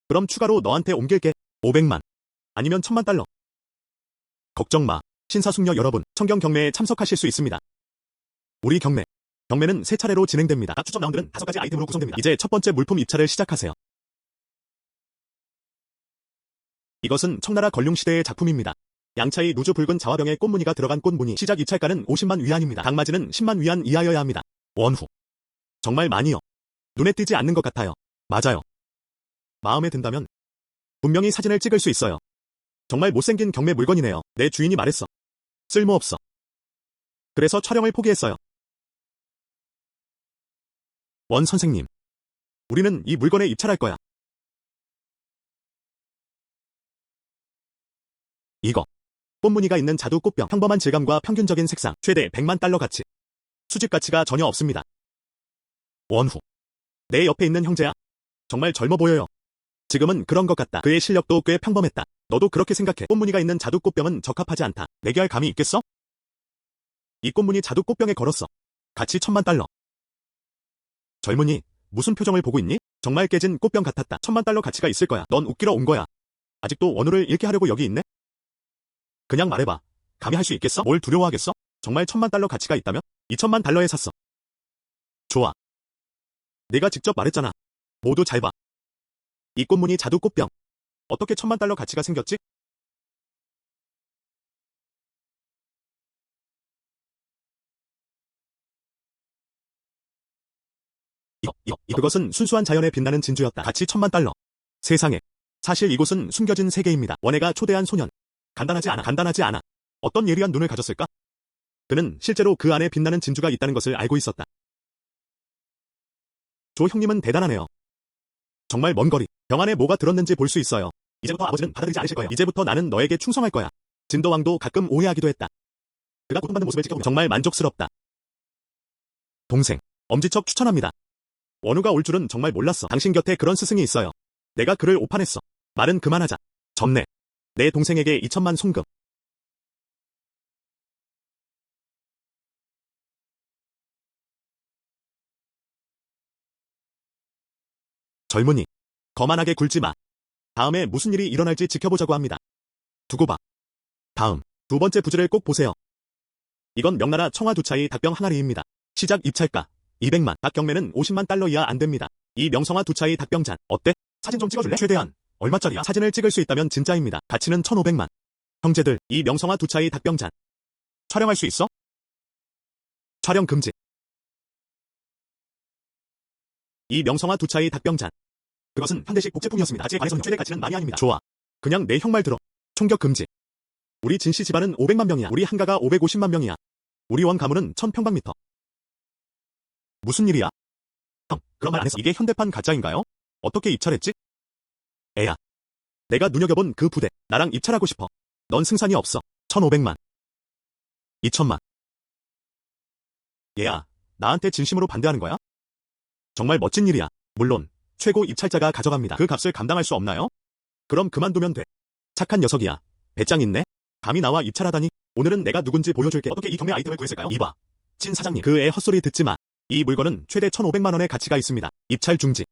그럼 추가로 너한테 옮길게. 500만. 아니면 1000만 달러. 걱정 마. 신사숙녀 여러분, 청경 경매에 참석하실 수 있습니다. 우리 경매는 3차례로 진행됩니다. 각 추첨 라운드는 5가지 아이템으로 구성됩니다. 이제 첫 번째 물품 입찰을 시작하세요. 이것은 청나라 걸륭시대의 작품입니다. 양차의 누주 붉은 자화병에 꽃무늬가 들어간 꽃무늬. 시작 입찰가는 50만 위안입니다. 당마지는 10만 위안 이하여야 합니다. 원후. 정말 많이요. 눈에 띄지 않는 것 같아요. 맞아요. 마음에 든다면 분명히 사진을 찍을 수 있어요. 정말 못생긴 경매 물건이네요. 내 주인이 말했어. 쓸모없어. 그래서 촬영을 포기했어요. 원 선생님. 우리는 이 물건에 입찰할 거야. 이거. 꽃무늬가 있는 자두 꽃병. 평범한 질감과 평균적인 색상. 최대 100만 달러 가치. 수집 가치가 전혀 없습니다. 원후. 내 옆에 있는 형제야. 정말 젊어 보여요. 지금은 그런 것 같다. 그의 실력도 꽤 평범했다. 너도 그렇게 생각해. 꽃무늬가 있는 자두 꽃병은 적합하지 않다. 내게 할 감이 있겠어? 이 꽃무늬 자두 꽃병에 걸었어. 가치 1000만 달러. 젊은이, 무슨 표정을 보고 있니? 정말 깨진 꽃병 같았다. 1000만 달러 가치가 있을 거야. 넌 웃기러 온 거야. 아직도 원우를 잃게 하려고 여기 있네? 그냥 말해봐. 감히 할 수 있겠어? 뭘 두려워하겠어? 정말 1000만 달러 가치가 있다면? 2000만 달러에 샀어. 좋아. 내가 직접 말했잖아. 모두 잘 봐. 이 꽃무늬 자두 꽃병. 어떻게 1000만 달러 가치가 생겼지? 그것은 순수한 자연에 빛나는 진주였다. 가치 1000만 달러. 세상에. 사실 이곳은 숨겨진 세계입니다. 원해가 초대한 소년. 간단하지 않아. 어떤 예리한 눈을 가졌을까? 그는 실제로 그 안에 빛나는 진주가 있다는 것을 알고 있었다. 조 형님은 대단하네요. 정말 먼 거리. 병 안에 뭐가 들었는지 볼 수 있어요. 이제부터 아버지는 받아들이지 않으실 거예요. 이제부터 나는 너에게 충성할 거야. 진도왕도 가끔 오해하기도 했다. 그가 고통받는 모습을 지켜보며 정말 만족스럽다. 동생, 엄지척 추천합니다. 원우가 올 줄은 정말 몰랐어. 당신 곁에 그런 스승이 있어요. 내가 그를 오판했어. 말은 그만하자. 전내. 내 동생에게 2천만 송금. 젊은이. 거만하게 굴지 마. 다음에 무슨 일이 일어날지 지켜보자고 합니다. 두고 봐. 다음. 두 번째 부지를 꼭 보세요. 이건 명나라 청화 두차의 닭병 항아리입니다. 시작 입찰가 200만. 닭 경매는 50만 달러 이하 안 됩니다. 이 명성화 두차의 닭병잔. 어때? 사진 좀 찍어줄래? 최대한. 얼마짜리야? 사진을 찍을 수 있다면 진짜입니다. 가치는 1,500만. 형제들, 이 명성화 두차의 닭병잔. 촬영할 수 있어? 촬영 금지. 이 명성화 두차의 닭병잔. 그것은 현대식 복제품이었습니다. 아직 관해서 최대 가치는 많이 아닙니다. 좋아. 그냥 내 형 말 들어. 총격 금지. 우리 진씨 집안은 500만 명이야. 우리 한가가 550만 명이야. 우리 원 가문은 1000평방미터. 무슨 일이야? 형, 그런 말 안 했어. 이게 현대판 가짜인가요? 어떻게 입찰했지? 애야. 내가 눈여겨본 그 부대. 나랑 입찰하고 싶어. 넌 승산이 없어. 1,500만. 2천만. 얘야, 나한테 진심으로 반대하는 거야? 정말 멋진 일이야. 물론 최고 입찰자가 가져갑니다. 그 값을 감당할 수 없나요? 그럼 그만두면 돼. 착한 녀석이야. 배짱 있네. 감히 나와 입찰하다니. 오늘은 내가 누군지 보여줄게. 어떻게 이 경매 아이템을 구했을까요? 이봐. 진 사장님. 그 애 헛소리 듣지 마. 이 물건은 최대 1,500만 원의 가치가 있습니다. 입찰 중지.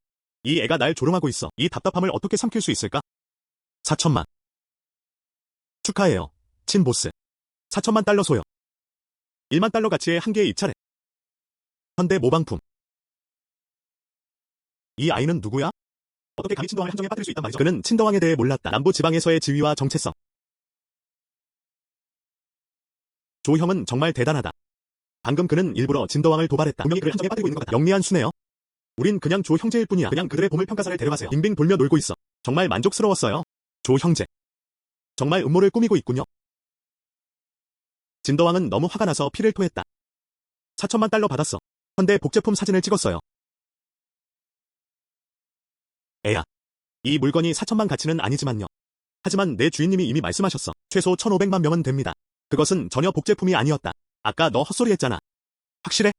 이 애가 날 조롱하고 있어. 이 답답함을 어떻게 삼킬 수 있을까? 4천만. 축하해요. 친 보스. 4천만 달러 소요. 1만 달러 가치의 한 개의 입찰에. 현대 모방품. 이 아이는 누구야? 어떻게 감히 친도왕을 함정에 빠뜨릴 수 있단 말이죠? 그는 친도왕에 대해 몰랐다. 남부 지방에서의 지위와 정체성. 조 형은 정말 대단하다. 방금 그는 일부러 진도왕을 도발했다. 분명히 그를 함정에 빠뜨리고 있는 것 같다. 영리한 수네요. 우린 그냥 조 형제일 뿐이야. 그냥 그들의 보물 평가사를 데려가세요. 빙빙 돌며 놀고 있어. 정말 만족스러웠어요. 조 형제. 정말 음모를 꾸미고 있군요. 진도왕은 너무 화가 나서 피를 토했다. 4천만 달러 받았어. 현대 복제품 사진을 찍었어요. 애야. 이 물건이 4천만 가치는 아니지만요. 하지만 내 주인님이 이미 말씀하셨어. 최소 1,500만 명은 됩니다. 그것은 전혀 복제품이 아니었다. 아까 너 헛소리 했잖아. 확실해?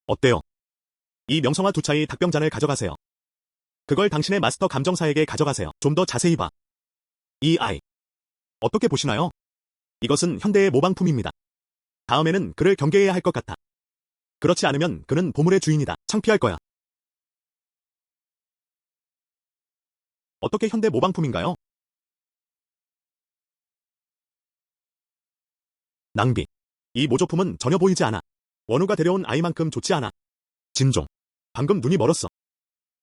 어때요? 이 명성화 두차의 닭병잔을 가져가세요. 그걸 당신의 마스터 감정사에게 가져가세요. 좀 더 자세히 봐. 이 아이. 어떻게 보시나요? 이것은 현대의 모방품입니다. 다음에는 그를 경계해야 할 것 같아. 그렇지 않으면 그는 보물의 주인이다. 창피할 거야. 어떻게 현대 모방품인가요? 낭비. 이 모조품은 전혀 보이지 않아. 원우가 데려온 아이만큼 좋지 않아. 진종. 방금 눈이 멀었어.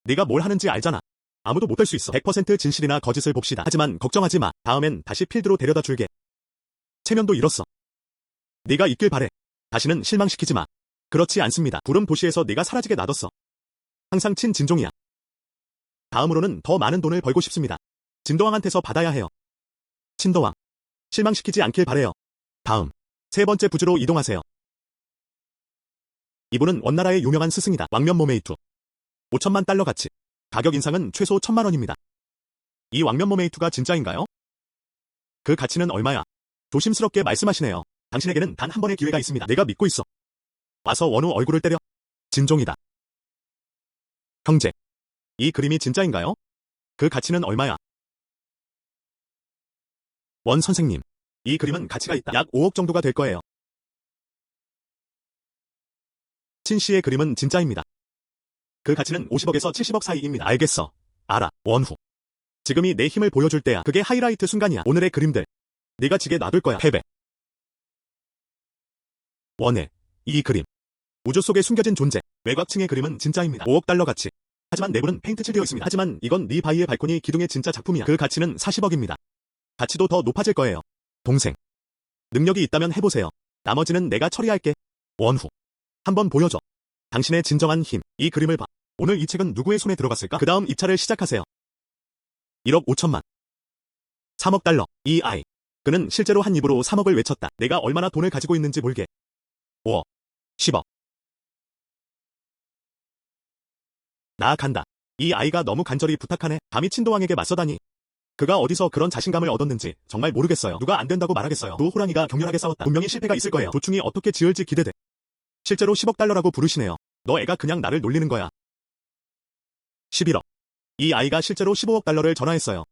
네가 뭘 하는지 알잖아. 아무도 못할 수 있어. 100% 진실이나 거짓을 봅시다. 하지만 걱정하지 마. 다음엔 다시 필드로 데려다 줄게. 체면도 잃었어. 네가 있길 바래. 다시는 실망시키지 마. 그렇지 않습니다. 구름 도시에서 네가 사라지게 놔뒀어. 항상 친 진종이야. 다음으로는 더 많은 돈을 벌고 싶습니다. 진도왕한테서 받아야 해요. 친도왕. 실망시키지 않길 바래요. 다음. 세 번째 부지로 이동하세요. 이분은 원나라의 유명한 스승이다. 왕면모메이투. 5천만 달러 가치. 가격 인상은 최소 1,000만 원입니다. 이 왕면모메이투가 진짜인가요? 그 가치는 얼마야? 조심스럽게 말씀하시네요. 당신에게는 단 한 번의 기회가 있습니다. 내가 믿고 있어. 와서 원우 얼굴을 때려. 진종이다. 형제. 이 그림이 진짜인가요? 그 가치는 얼마야? 원 선생님. 이 그림은 가치가 있다. 약 5억 정도가 될 거예요. 친 씨의 그림은 진짜입니다. 그 가치는 50억에서 70억 사이입니다. 알겠어. 알아. 원후. 지금이 내 힘을 보여줄 때야. 그게 하이라이트 순간이야. 오늘의 그림들. 네가 지게 놔둘 거야. 패배. 원해. 이 그림. 우주 속에 숨겨진 존재. 외곽층의 그림은 진짜입니다. 5억 달러 가치. 하지만 내부는 페인트 칠되어 있습니다. 하지만 이건 네 바이의 발코니 기둥의 진짜 작품이야. 그 가치는 40억입니다. 가치도 더 높아질 거예요. 동생. 능력이 있다면 해보세요. 나머지는 내가 처리할게. 원후. 한번 보여줘. 당신의 진정한 힘. 이 그림을 봐. 오늘 이 책은 누구의 손에 들어갔을까? 그 다음 입찰을 시작하세요. 1억 5천만. 3억 달러. 이 아이. 그는 실제로 한 입으로 3억을 외쳤다. 내가 얼마나 돈을 가지고 있는지 몰게. 5억. 10억. 나 간다. 이 아이가 너무 간절히 부탁하네. 감히 친도왕에게 맞서다니. 그가 어디서 그런 자신감을 얻었는지 정말 모르겠어요. 누가 안 된다고 말하겠어요. 두 호랑이가 격렬하게 싸웠다. 분명히 실패가 있을 거예요. 조충이 어떻게 지을지 기대돼. 실제로 10억 달러라고 부르시네요. 너 애가 그냥 나를 놀리는 거야. 11억. 이 아이가 실제로 15억 달러를 전화했어요.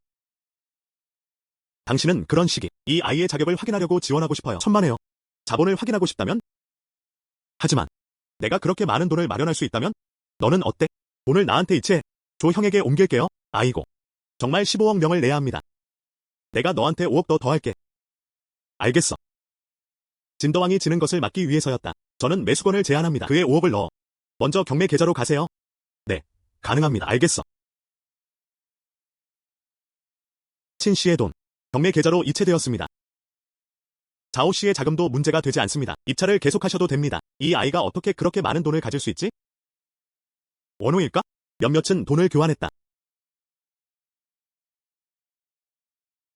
당신은 그런 시기, 이 아이의 자격을 확인하려고 지원하고 싶어요. 천만에요. 자본을 확인하고 싶다면? 하지만 내가 그렇게 많은 돈을 마련할 수 있다면? 너는 어때? 돈을 나한테 이체해. 조 형에게 옮길게요. 아이고. 정말 15억 명을 내야 합니다. 내가 너한테 5억 더 더할게. 알겠어. 진더왕이 지는 것을 막기 위해서였다. 저는 매수건을 제안합니다. 그의 5억을 넣어. 먼저 경매 계좌로 가세요. 네, 가능합니다. 알겠어. 친 씨의 돈. 경매 계좌로 이체되었습니다. 자오 씨의 자금도 문제가 되지 않습니다. 입찰을 계속하셔도 됩니다. 이 아이가 어떻게 그렇게 많은 돈을 가질 수 있지? 원호일까? 몇몇은 돈을 교환했다.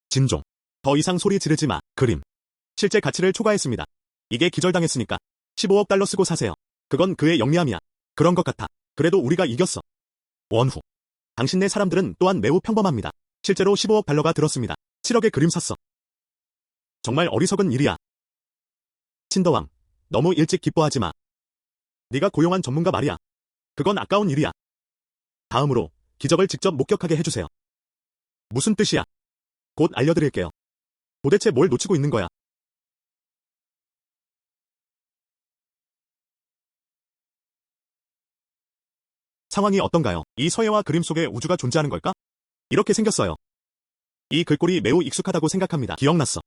진종. 더 이상 소리 지르지 마. 그림. 실제 가치를 초과했습니다. 이게 기절당했으니까 15억 달러 쓰고 사세요. 그건 그의 영리함이야. 그런 것 같아. 그래도 우리가 이겼어. 원후. 당신네 사람들은 또한 매우 평범합니다. 실제로 15억 달러가 들었습니다. 7억의 그림 샀어. 정말 어리석은 일이야. 친더왕. 너무 일찍 기뻐하지 마. 네가 고용한 전문가 말이야. 그건 아까운 일이야. 다음으로 기적을 직접 목격하게 해주세요. 무슨 뜻이야? 곧 알려드릴게요. 도대체 뭘 놓치고 있는 거야? 상황이 어떤가요? 이 서예와 그림 속에 우주가 존재하는 걸까? 이렇게 생겼어요. 이 글꼴이 매우 익숙하다고 생각합니다. 기억났어.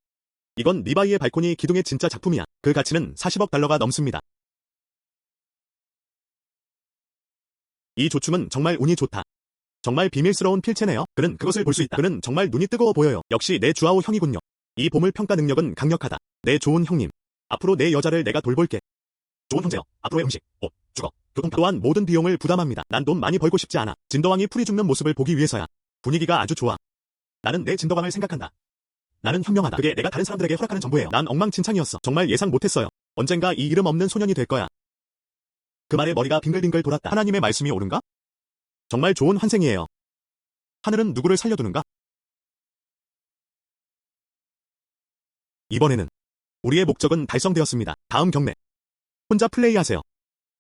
이건 리바이의 발코니 기둥의 진짜 작품이야. 그 가치는 40억 달러가 넘습니다. 이 조춤은 정말 운이 좋다. 정말 비밀스러운 필체네요. 그는 그것을 볼 수 있다. 그는 정말 눈이 뜨거워 보여요. 역시 내 주아오 형이군요. 이 보물 평가 능력은 강력하다. 내 좋은 형님. 앞으로 내 여자를 내가 돌볼게. 좋은 형제여. 앞으로의 음식, 옷, 주거, 교통 또한 모든 비용을 부담합니다. 난 돈 많이 벌고 싶지 않아. 진더왕이 풀이 죽는 모습을 보기 위해서야. 분위기가 아주 좋아. 나는 내 진더왕을 생각한다. 나는 현명하다. 그게 내가 다른 사람들에게 허락하는 정보예요. 난 엉망진창이었어. 정말 예상 못했어요. 언젠가 이 이름 없는 소년이 될 거야. 그 말에 머리가 빙글빙글 돌았다. 하나님의 말씀이 옳은가? 정말 좋은 환생이에요. 하늘은 누구를 살려두는가? 이번에는 우리의 목적은 달성되었습니다. 다음 경매. 혼자 플레이하세요.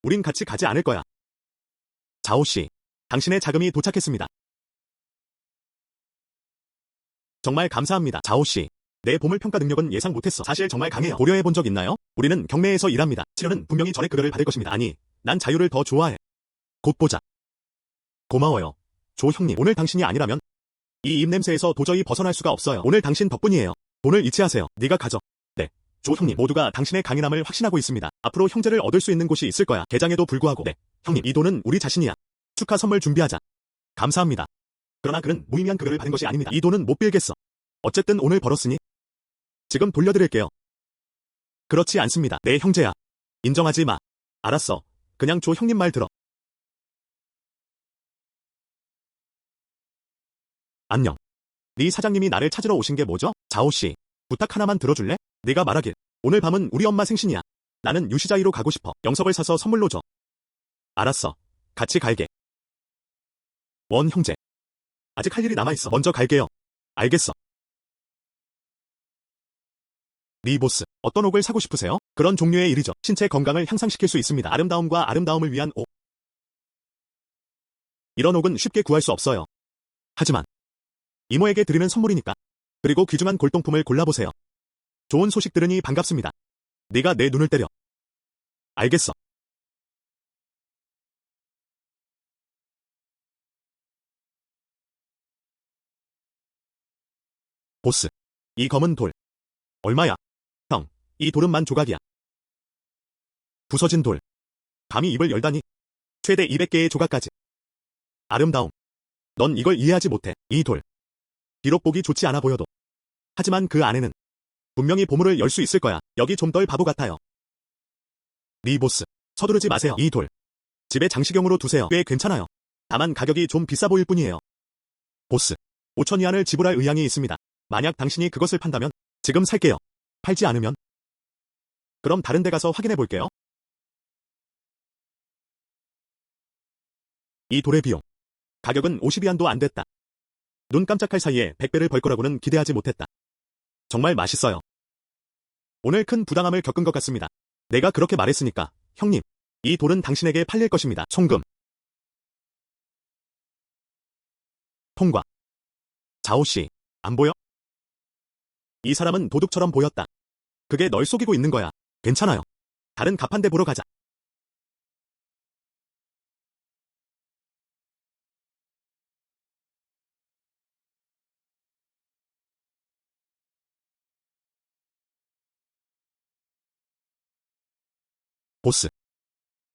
우린 같이 가지 않을 거야. 자오씨, 당신의 자금이 도착했습니다. 정말 감사합니다. 자오씨, 내 보물 평가 능력은 예상 못했어. 사실 정말 강해요. 고려해본 적 있나요? 우리는 경매에서 일합니다. 치료는 분명히 전에 그거를 받을 것입니다. 아니, 난 자유를 더 좋아해. 곧 보자. 고마워요. 조 형님, 오늘 당신이 아니라면 이 입냄새에서 도저히 벗어날 수가 없어요. 오늘 당신 덕분이에요. 돈을 이체하세요. 네가 가져. 네. 조 형님, 모두가 당신의 강인함을 확신하고 있습니다. 앞으로 형제를 얻을 수 있는 곳이 있을 거야. 개장에도 불구하고. 네. 형님, 이 돈은 우리 자신이야. 축하 선물 준비하자. 감사합니다. 그러나 그는 무의미한 그거를 받은 것이 아닙니다. 이 돈은 못 빌겠어. 어쨌든 오늘 벌었으니 지금 돌려드릴게요. 그렇지 않습니다. 내 형제야. 인정하지 마. 알았어. 그냥 조 형님 말 들어. 안녕. 네 사장님이 나를 찾으러 오신 게 뭐죠? 자오씨, 부탁 하나만 들어줄래? 네가 말하길. 오늘 밤은 우리 엄마 생신이야. 나는 유시자이로 가고 싶어. 영석을 사서 선물로 줘. 알았어. 같이 갈게. 원 형제. 아직 할 일이 남아있어. 먼저 갈게요. 알겠어. 네 보스, 어떤 옥을 사고 싶으세요? 그런 종류의 일이죠. 신체 건강을 향상시킬 수 있습니다. 아름다움과 아름다움을 위한 옥. 이런 옥은 쉽게 구할 수 없어요. 하지만 이모에게 드리는 선물이니까. 그리고 귀중한 골동품을 골라보세요. 좋은 소식 들으니 반갑습니다. 네가 내 눈을 때려. 알겠어. 보스. 이 검은 돌. 얼마야? 형, 이 돌은 만 조각이야. 부서진 돌. 감히 입을 열다니. 최대 200개의 조각까지. 아름다움. 넌 이걸 이해하지 못해. 이 돌. 비록 보기 좋지 않아 보여도. 하지만 그 안에는 분명히 보물을 열 수 있을 거야. 여기 좀 덜 바보 같아요. 네 보스. 서두르지 마세요. 이 돌. 집에 장식용으로 두세요. 꽤 괜찮아요. 다만 가격이 좀 비싸 보일 뿐이에요. 보스. 5천 위안을 지불할 의향이 있습니다. 만약 당신이 그것을 판다면 지금 살게요. 팔지 않으면 그럼 다른 데 가서 확인해 볼게요. 이 돌의 비용. 가격은 50위안도 안 됐다. 눈 깜짝할 사이에 100배를 벌 거라고는 기대하지 못했다. 정말 맛있어요. 오늘 큰 부당함을 겪은 것 같습니다. 내가 그렇게 말했으니까, 형님. 이 돌은 당신에게 팔릴 것입니다. 송금. 통과. 자오씨, 안 보여? 이 사람은 도둑처럼 보였다. 그게 널 속이고 있는 거야. 괜찮아요. 다른 갑판대 보러 가자. 보스.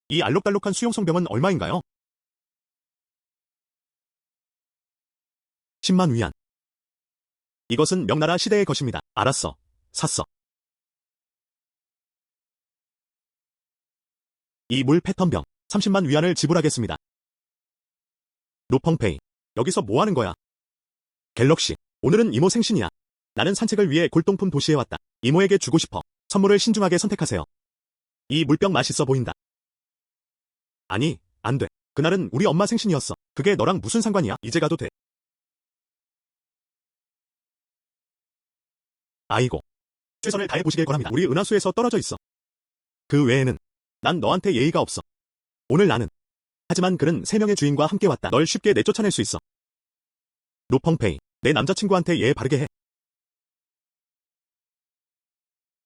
이 알록달록한 수용성병은 얼마인가요? 10만 위안. 이것은 명나라 시대의 것입니다. 알았어. 샀어. 이 물 패턴병 30만 위안을 지불하겠습니다. 루펑페이. 여기서 뭐 하는 거야? 갤럭시. 오늘은 이모 생신이야. 나는 산책을 위해 골동품 도시에 왔다. 이모에게 주고 싶어. 선물을 신중하게 선택하세요. 이 물병 맛있어 보인다. 아니, 안 돼. 그날은 우리 엄마 생신이었어. 그게 너랑 무슨 상관이야? 이제 가도 돼. 아이고. 최선을 다해 보시길 바랍니다. 우리 은하수에서 떨어져 있어. 그 외에는 난 너한테 예의가 없어. 오늘 나는. 하지만 그는 3명의 주인과 함께 왔다. 널 쉽게 내쫓아낼 수 있어. 루펑페이. 내 남자친구한테 예 바르게 해.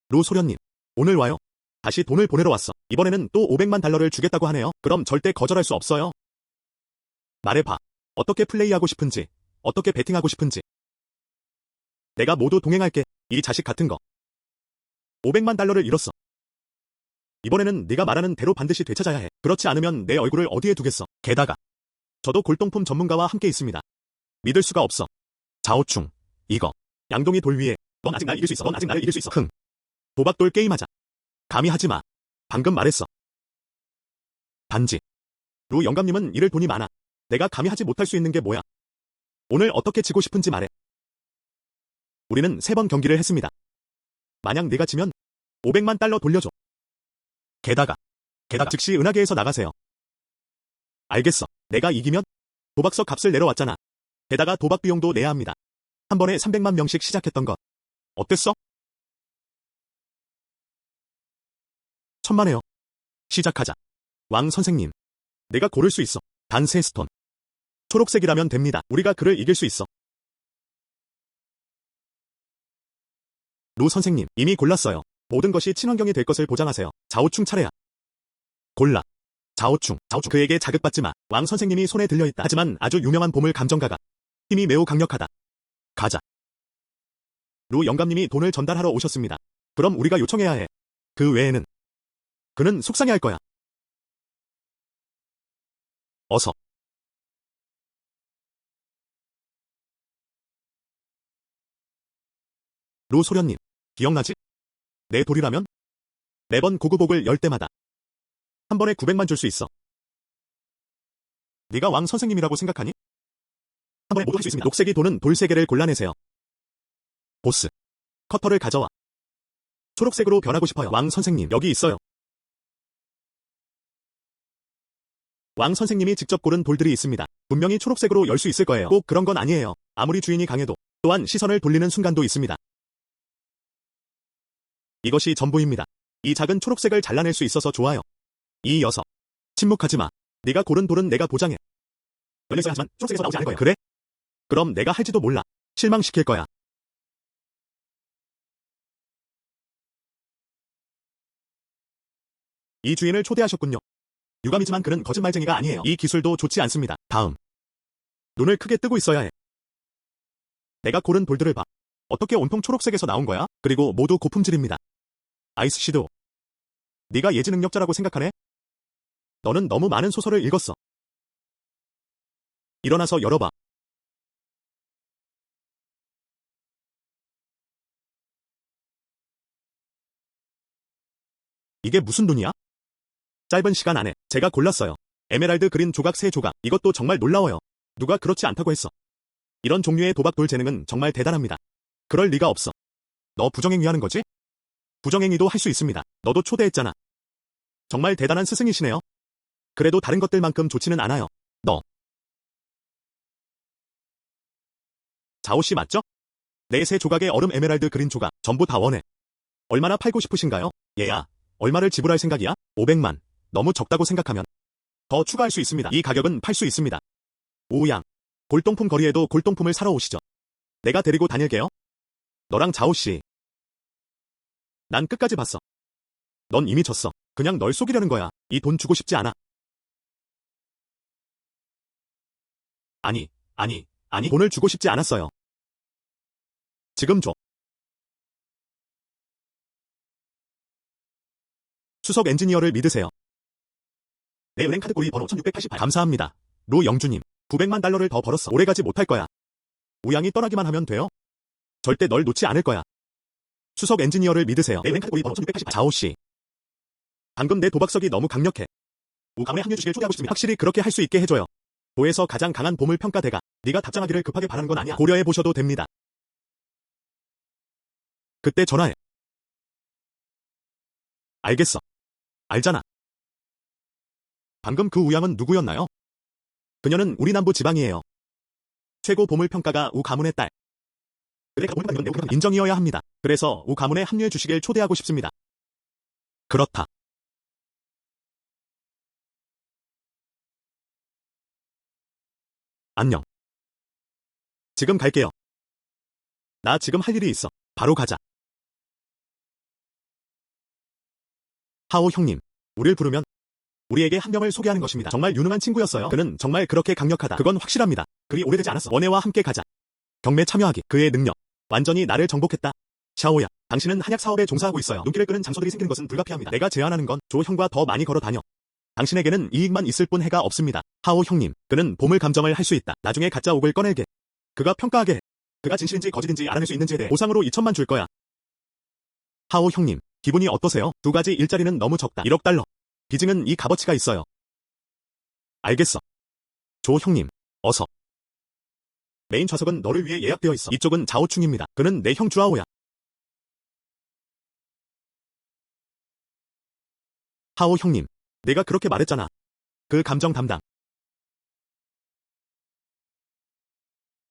루소련님. 오늘 와요. 다시 돈을 보내러 왔어. 이번에는 또 500만 달러를 주겠다고 하네요. 그럼 절대 거절할 수 없어요. 말해봐. 어떻게 플레이하고 싶은지, 어떻게 베팅하고 싶은지. 내가 모두 동행할게. 이 자식 같은 거. 500만 달러를 잃었어. 이번에는 네가 말하는 대로 반드시 되찾아야 해. 그렇지 않으면 내 얼굴을 어디에 두겠어. 게다가 저도 골동품 전문가와 함께 있습니다. 믿을 수가 없어. 자오충. 이거. 양동이 돌 위에. 넌 아직 날 이길 수 있어. 넌 아직 나를 이길 수 있어. 흥. 도박돌 게임하자. 감히 하지 마. 방금 말했어. 단지. 루 영감님은 잃을 돈이 많아. 내가 감히 하지 못할 수 있는 게 뭐야. 오늘 어떻게 지고 싶은지 말해. 우리는 3번 경기를 했습니다. 만약 네가 지면 500만 달러 돌려줘. 게다가 즉시 은하계에서 나가세요. 알겠어. 내가 이기면 도박서 값을 내러왔잖아. 게다가 도박 비용도 내야 합니다. 한 번에 300만 명씩 시작했던 것. 어땠어? 천만에요. 시작하자. 왕 선생님. 내가 고를 수 있어. 단 3스톤. 초록색이라면 됩니다. 우리가 그를 이길 수 있어. 루 선생님, 이미 골랐어요. 모든 것이 친환경이 될 것을 보장하세요. 자오충 차례야. 골라. 자오충. 그에게 자극받지 마. 왕 선생님이 손에 들려있다. 하지만 아주 유명한 보물 감정가가. 힘이 매우 강력하다. 가자. 루 영감님이 돈을 전달하러 오셨습니다. 그럼 우리가 요청해야 해. 그 외에는. 그는 속상해할 거야. 어서. 루 소련님. 기억나지? 내 돌이라면? 매번 고구복을 열 때마다. 한 번에 900만 줄 수 있어. 네가 왕 선생님이라고 생각하니? 한 번에 모두 할 수 있습니다. 녹색이 도는 돌 3개를 골라내세요. 보스. 커터를 가져와. 초록색으로 변하고 싶어요. 왕 선생님, 여기 있어요. 왕 선생님이 직접 고른 돌들이 있습니다. 분명히 초록색으로 열 수 있을 거예요. 꼭 그런 건 아니에요. 아무리 주인이 강해도. 또한 시선을 돌리는 순간도 있습니다. 이것이 전부입니다. 이 작은 초록색을 잘라낼 수 있어서 좋아요. 이 녀석. 침묵하지 마. 네가 고른 돌은 내가 보장해. 열렸어야 하지만 초록색에서 나오지 않을 거야. 그래? 그럼 내가 할지도 몰라. 실망시킬 거야. 이 주인을 초대하셨군요. 유감이지만 그는 거짓말쟁이가 아니에요. 이 기술도 좋지 않습니다. 다음. 눈을 크게 뜨고 있어야 해. 내가 고른 돌들을 봐. 어떻게 온통 초록색에서 나온 거야? 그리고 모두 고품질입니다. 아이스 시드. 네가 예지 능력자라고 생각하네? 너는 너무 많은 소설을 읽었어. 일어나서 열어봐. 이게 무슨 돈이야? 짧은 시간 안에 제가 골랐어요. 에메랄드 그린 조각 3조각. 이것도 정말 놀라워요. 누가 그렇지 않다고 했어. 이런 종류의 도박돌 재능은 정말 대단합니다. 그럴 리가 없어. 너 부정행위 하는 거지? 부정행위도 할 수 있습니다. 너도 초대했잖아. 정말 대단한 스승이시네요. 그래도 다른 것들만큼 좋지는 않아요. 너. 자오씨 맞죠? 내 새 조각의 얼음 에메랄드 그린 조각 전부 다 원해. 얼마나 팔고 싶으신가요? 얘야, 얼마를 지불할 생각이야? 500만. 너무 적다고 생각하면 더 추가할 수 있습니다. 이 가격은 팔 수 있습니다. 우양, 골동품 거리에도 골동품을 사러 오시죠. 내가 데리고 다닐게요. 너랑 자오씨. 난 끝까지 봤어. 넌 이미 졌어. 그냥 널 속이려는 거야. 이 돈 주고 싶지 않아. 아니. 돈을 주고 싶지 않았어요. 지금 줘. 수석 엔지니어를 믿으세요. 내 은행 카드 고리 번호 1688. 감사합니다. 루 영주님. 900만 달러를 더 벌었어. 오래가지 못할 거야. 우양이 떠나기만 하면 돼요. 절대 널 놓지 않을 거야. 수석 엔지니어를 믿으세요. 내 은행 카드 고리 번호 1688. 자오씨. 방금 내 도박석이 너무 강력해. 우감에 합류 주식을 초대하고 싶습니다. 확실히 그렇게 할 수 있게 해줘요. 도에서 가장 강한 보물 평가대가 네가 답장하기를 급하게 바라는 건 아니야. 고려해보셔도 됩니다. 그때 전화해. 알겠어. 알잖아. 방금 그 우양은 누구였나요? 그녀는 우리 남부 지방이에요. 최고 보물 평가가 우 가문의 딸. 그래 인정이어야 합니다. 그래서 우 가문에 합류해 주시길 초대하고 싶습니다. 그렇다. 안녕. 지금 갈게요. 나 지금 할 일이 있어. 바로 가자. 하오 형님, 우릴 부르면 우리에게 한 명을 소개하는 것입니다. 정말 유능한 친구였어요. 그는 정말 그렇게 강력하다. 그건 확실합니다. 그리 오래되지 않았어. 원혜와 함께 가자. 경매 참여하기. 그의 능력. 완전히 나를 정복했다. 샤오야, 당신은 한약 사업에 종사하고 있어요. 눈길을 끄는 장소들이 생기는 것은 불가피합니다. 내가 제안하는 건 조 형과 더 많이 걸어 다녀. 당신에게는 이익만 있을 뿐 해가 없습니다. 하오 형님, 그는 보물 감정을 할 수 있다. 나중에 가짜 옥을 꺼내게. 그가 평가하게 해. 그가 진실인지 거짓인지 알아낼 수 있는지에 대해 보상으로 2천만 줄 거야. 하오 형님, 기분이 어떠세요? 2가지 일자리는 너무 적다. 1억 달러. 비증은 이 값어치가 있어요. 알겠어. 조 형님, 어서. 메인 좌석은 너를 위해 예약되어 있어. 이쪽은 자오충입니다. 그는 내 형 주아오야. 하오 형님, 내가 그렇게 말했잖아. 그 감정 담당.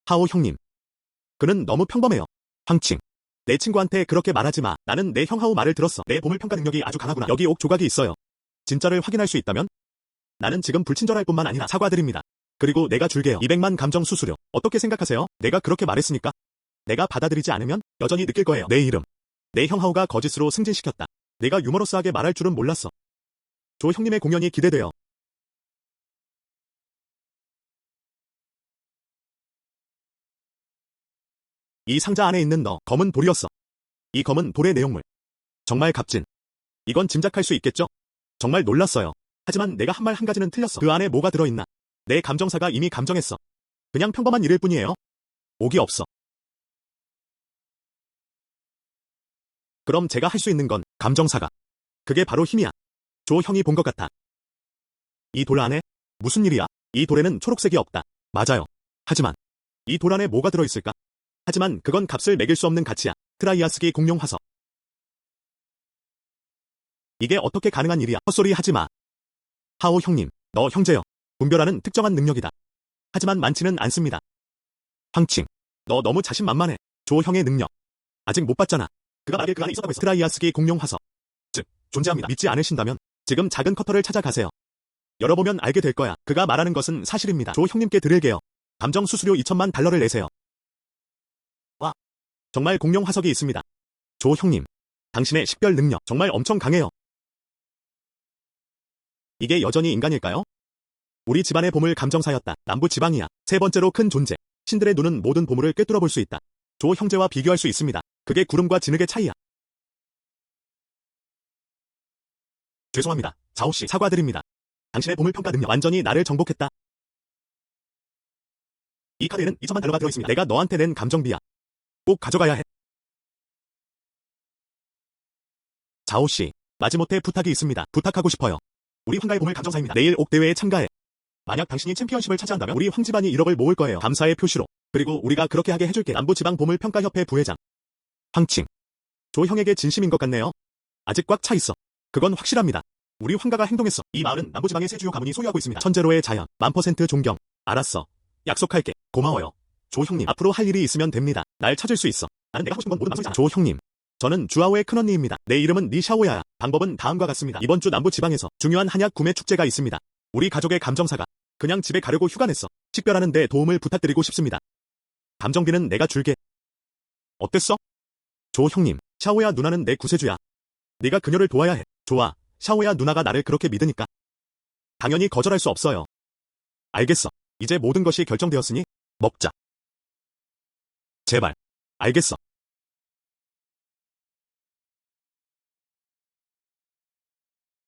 하오 형님. 그는 너무 평범해요. 황칭. 내 친구한테 그렇게 말하지 마. 나는 내 형 하오 말을 들었어. 내 보물 평가 능력이 아주 강하구나. 여기 옥 조각이 있어요. 진짜를 확인할 수 있다면? 나는 지금 불친절할 뿐만 아니라 사과드립니다. 그리고 내가 줄게요. 200만 감정 수수료. 어떻게 생각하세요? 내가 그렇게 말했으니까. 내가 받아들이지 않으면 여전히 느낄 거예요. 내 이름. 내 형 하오가 거짓으로 승진시켰다. 내가 유머러스하게 말할 줄은 몰랐어. 조 형님의 공연이 기대돼요. 이 상자 안에 있는 너, 검은 돌이었어. 이 검은 돌의 내용물. 정말 값진. 이건 짐작할 수 있겠죠? 정말 놀랐어요. 하지만 내가 한 말 한 가지는 틀렸어. 그 안에 뭐가 들어있나? 내 감정사가 이미 감정했어. 그냥 평범한 일일 뿐이에요. 옥이 없어. 그럼 제가 할 수 있는 건 감정사가. 그게 바로 힘이야. 조 형이 본 것 같아. 이 돌 안에 무슨 일이야? 이 돌에는 초록색이 없다. 맞아요. 하지만 이 돌 안에 뭐가 들어있을까? 하지만 그건 값을 매길 수 없는 가치야. 트라이아스기 공룡 화석. 이게 어떻게 가능한 일이야? 헛소리 하지 마. 하오 형님, 너 형제여. 분별하는 특정한 능력이다. 하지만 많지는 않습니다. 황칭, 너 너무 자신만만해. 조 형의 능력. 아직 못 봤잖아. 그가 말하길 그 안에 있었다고 했어. 트라이아스기 공룡 화석. 즉, 존재합니다. 믿지 않으신다면 지금 작은 커터를 찾아가세요. 열어보면 알게 될 거야. 그가 말하는 것은 사실입니다. 조 형님께 드릴게요. 감정 수수료 2천만 달러를 내세요. 와, 정말 공룡 화석이 있습니다. 조 형님, 당신의 식별 능력 정말 엄청 강해요. 이게 여전히 인간일까요? 우리 집안의 보물 감정사였다. 남부 지방이야. 세 번째로 큰 존재. 신들의 눈은 모든 보물을 꿰뚫어 볼 수 있다. 조 형제와 비교할 수 있습니다. 그게 구름과 진흙의 차이야. 죄송합니다. 자오씨, 사과드립니다. 당신의 보물 평가 능력 완전히 나를 정복했다. 이 카드에는 2천만 달러가 들어있습니다. 내가 너한테 낸 감정비야. 꼭 가져가야 해. 자오씨, 마지못해 부탁이 있습니다. 부탁하고 싶어요. 우리 황가의 보물 감정사입니다. 내일 옥 대회에 참가해. 만약 당신이 챔피언십을 차지한다면 우리 황집안이 1억을 모을 거예요. 감사의 표시로. 그리고 우리가 그렇게 하게 해줄게. 남부지방 보물평가협회 부회장. 황칭. 조 형에게 진심인 것 같네요. 아직 꽉 차 있어. 그건 확실합니다. 우리 황가가 행동했어. 이 마을은 남부지방의 세 주요 가문이 소유하고 있습니다. 천재로의 자연. 1000% 존경. 알았어. 약속할게. 고마워요. 조 형님, 앞으로 할 일이 있으면 됩니다. 날 찾을 수 있어. 나는 내가 하고 싶은 건 모든 방송이잖아. 조 형님. 저는 주아오의 큰언니입니다. 내 이름은 니샤오야야. 방법은 다음과 같습니다. 이번 주 남부 지방에서 중요한 한약 구매 축제가 있습니다. 우리 가족의 감정사가 그냥 집에 가려고 휴가 냈어. 식별하는 데 도움을 부탁드리고 싶습니다. 감정비는 내가 줄게. 어땠어? 조 형님, 샤오야 누나는 내 구세주야. 네가 그녀를 도와야 해. 좋아. 샤오야 누나가 나를 그렇게 믿으니까. 당연히 거절할 수 없어요. 알겠어. 이제 모든 것이 결정되었으니 먹자. 제발. 알겠어.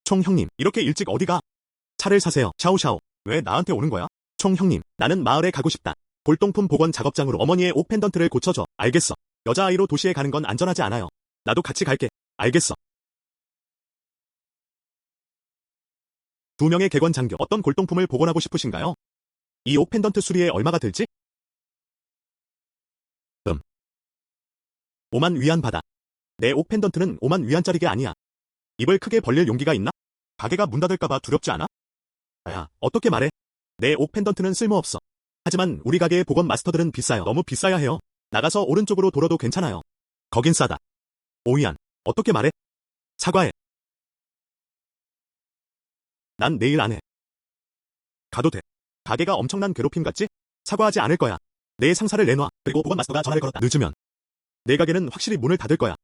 총 형님, 이렇게 일찍 어디가? 차를 사세요. 샤오샤오. 왜 나한테 오는 거야? 총 형님, 나는 마을에 가고 싶다. 골동품 복원 작업장으로 어머니의 옥 펜던트를 고쳐줘. 알겠어. 여자아이로 도시에 가는 건 안전하지 않아요. 나도 같이 갈게. 알겠어. 두 명의 객원 장교, 어떤 골동품을 복원하고 싶으신가요? 이 옥 펜던트 수리에 얼마가 들지? 5만 위안 받아. 내 옥 펜던트는 5만 위안짜리게 아니야. 입을 크게 벌릴 용기가 있나? 가게가 문 닫을까봐 두렵지 않아? 야, 어떻게 말해? 내 옥 펜던트는 쓸모없어. 하지만 우리 가게의 복원 마스터들은 비싸요. 너무 비싸야 해요. 나가서 오른쪽으로 돌아도 괜찮아요. 거긴 싸다. 5위안. 어떻게 말해? 사과해. 난 내일 안 해. 가도 돼. 가게가 엄청난 괴롭힘 같지? 사과하지 않을 거야. 내 상사를 내놔. 그리고 복원 마스터가 전화를 걸었다. 늦으면 내 가게는 확실히 문을 닫을 거야.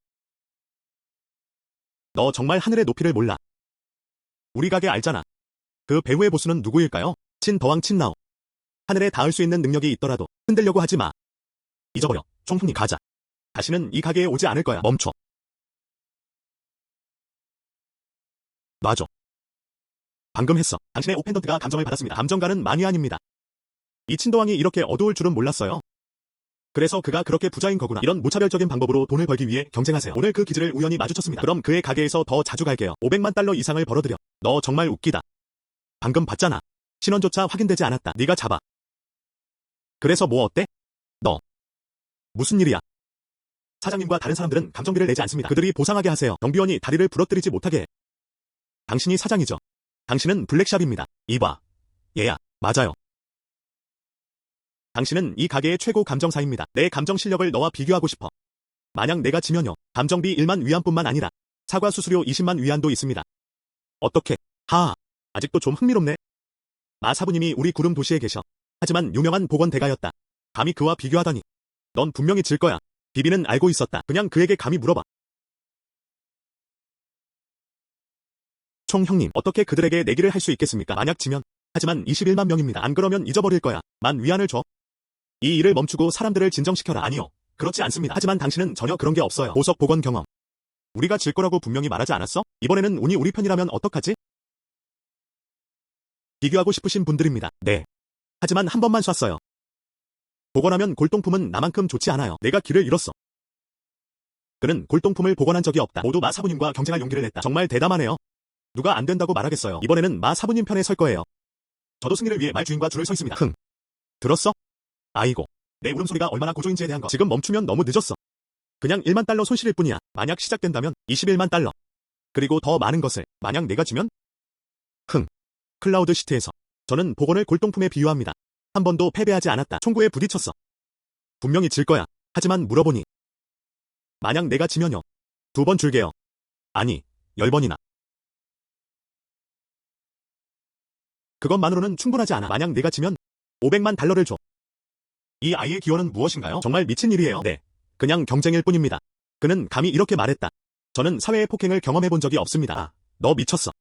너 정말 하늘의 높이를 몰라. 우리 가게 알잖아. 그 배우의 보스는 누구일까요? 친더왕 친나오. 하늘에 닿을 수 있는 능력이 있더라도 흔들려고 하지 마. 잊어버려. 총훈이 가자. 다시는 이 가게에 오지 않을 거야. 멈춰. 놔줘. 방금 했어. 당신의 오펜던트가 감정을 받았습니다. 감정가는 마니아입니다. 이 친더왕이 이렇게 어두울 줄은 몰랐어요. 그래서 그가 그렇게 부자인 거구나. 이런 무차별적인 방법으로 돈을 벌기 위해 경쟁하세요. 오늘 그 기지를 우연히 마주쳤습니다. 그럼 그의 가게에서 더 자주 갈게요. 500만 달러 이상을 벌어들여. 너 정말 웃기다. 방금 봤잖아. 신원조차 확인되지 않았다. 네가 잡아. 그래서 뭐 어때? 너. 무슨 일이야? 사장님과 다른 사람들은 감정비를 내지 않습니다. 그들이 보상하게 하세요. 경비원이 다리를 부러뜨리지 못하게 해. 당신이 사장이죠. 당신은 블랙샵입니다. 이봐. 얘야. 맞아요. 당신은 이 가게의 최고 감정사입니다. 내 감정 실력을 너와 비교하고 싶어. 만약 내가 지면요. 감정비 1만 위안뿐만 아니라 사과 수수료 20만 위안도 있습니다. 어떻게? 하하. 아직도 좀 흥미롭네. 마사부님이 우리 구름 도시에 계셔. 하지만 유명한 복원 대가였다. 감히 그와 비교하다니. 넌 분명히 질 거야. 비비는 알고 있었다. 그냥 그에게 감히 물어봐. 총 형님, 어떻게 그들에게 내기를 할 수 있겠습니까? 만약 지면. 하지만 21만 명입니다. 안 그러면 잊어버릴 거야. 만 위안을 줘. 이 일을 멈추고 사람들을 진정시켜라. 아니요. 그렇지 않습니다. 하지만 당신은 전혀 그런 게 없어요. 보석 복원 경험. 우리가 질 거라고 분명히 말하지 않았어? 이번에는 운이 우리 편이라면 어떡하지? 비교하고 싶으신 분들입니다. 네. 하지만 한 번만 쐈어요. 복원하면 골동품은 나만큼 좋지 않아요. 내가 길을 잃었어. 그는 골동품을 복원한 적이 없다. 모두 마사부님과 경쟁할 용기를 냈다. 정말 대담하네요. 누가 안 된다고 말하겠어요. 이번에는 마사부님 편에 설 거예요. 저도 승리를 위해 말주인과 줄을 서 있습니다. 흥. 들었어? 아이고. 내 울음소리가 얼마나 고조인지에 대한 거. 지금 멈추면 너무 늦었어. 그냥 1만 달러 손실일 뿐이야. 만약 시작된다면 21만 달러. 그리고 더 많은 것을. 만약 내가 지면? 흥. 클라우드 시트에서. 저는 복원을 골동품에 비유합니다. 한 번도 패배하지 않았다. 총구에 부딪혔어. 분명히 질 거야. 하지만 물어보니. 만약 내가 지면요. 2번 줄게요. 아니, 10번이나. 그것만으로는 충분하지 않아. 만약 내가 지면 500만 달러를 줘. 이 아이의 기원은 무엇인가요? 정말 미친 일이에요. 네. 그냥 경쟁일 뿐입니다. 그는 감히 이렇게 말했다. 저는 사회의 폭행을 경험해본 적이 없습니다. 아, 너 미쳤어.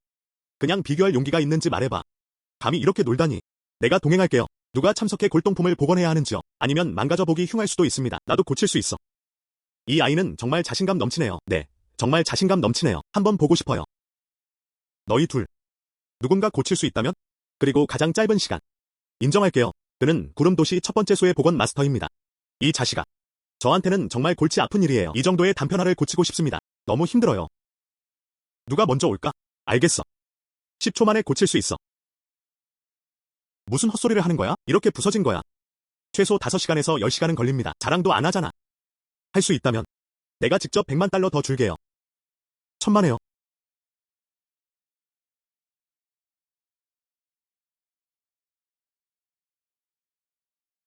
그냥 비교할 용기가 있는지 말해봐. 감히 이렇게 놀다니. 내가 동행할게요. 누가 참석해 골동품을 복원해야 하는지요. 아니면 망가져보기 흉할 수도 있습니다. 나도 고칠 수 있어. 이 아이는 정말 자신감 넘치네요. 네. 정말 자신감 넘치네요. 한번 보고 싶어요. 너희 둘. 누군가 고칠 수 있다면? 그리고 가장 짧은 시간. 인정할게요. 그는 구름도시 첫 번째 소의 복원 마스터입니다. 이 자식아. 저한테는 정말 골치 아픈 일이에요. 이 정도의 단편화를 고치고 싶습니다. 너무 힘들어요. 누가 먼저 올까? 알겠어. 10초 만에 고칠 수 있어. 무슨 헛소리를 하는 거야? 이렇게 부서진 거야. 최소 5시간에서 10시간은 걸립니다. 자랑도 안 하잖아. 할 수 있다면 내가 직접 100만 달러 더 줄게요. 천만에요.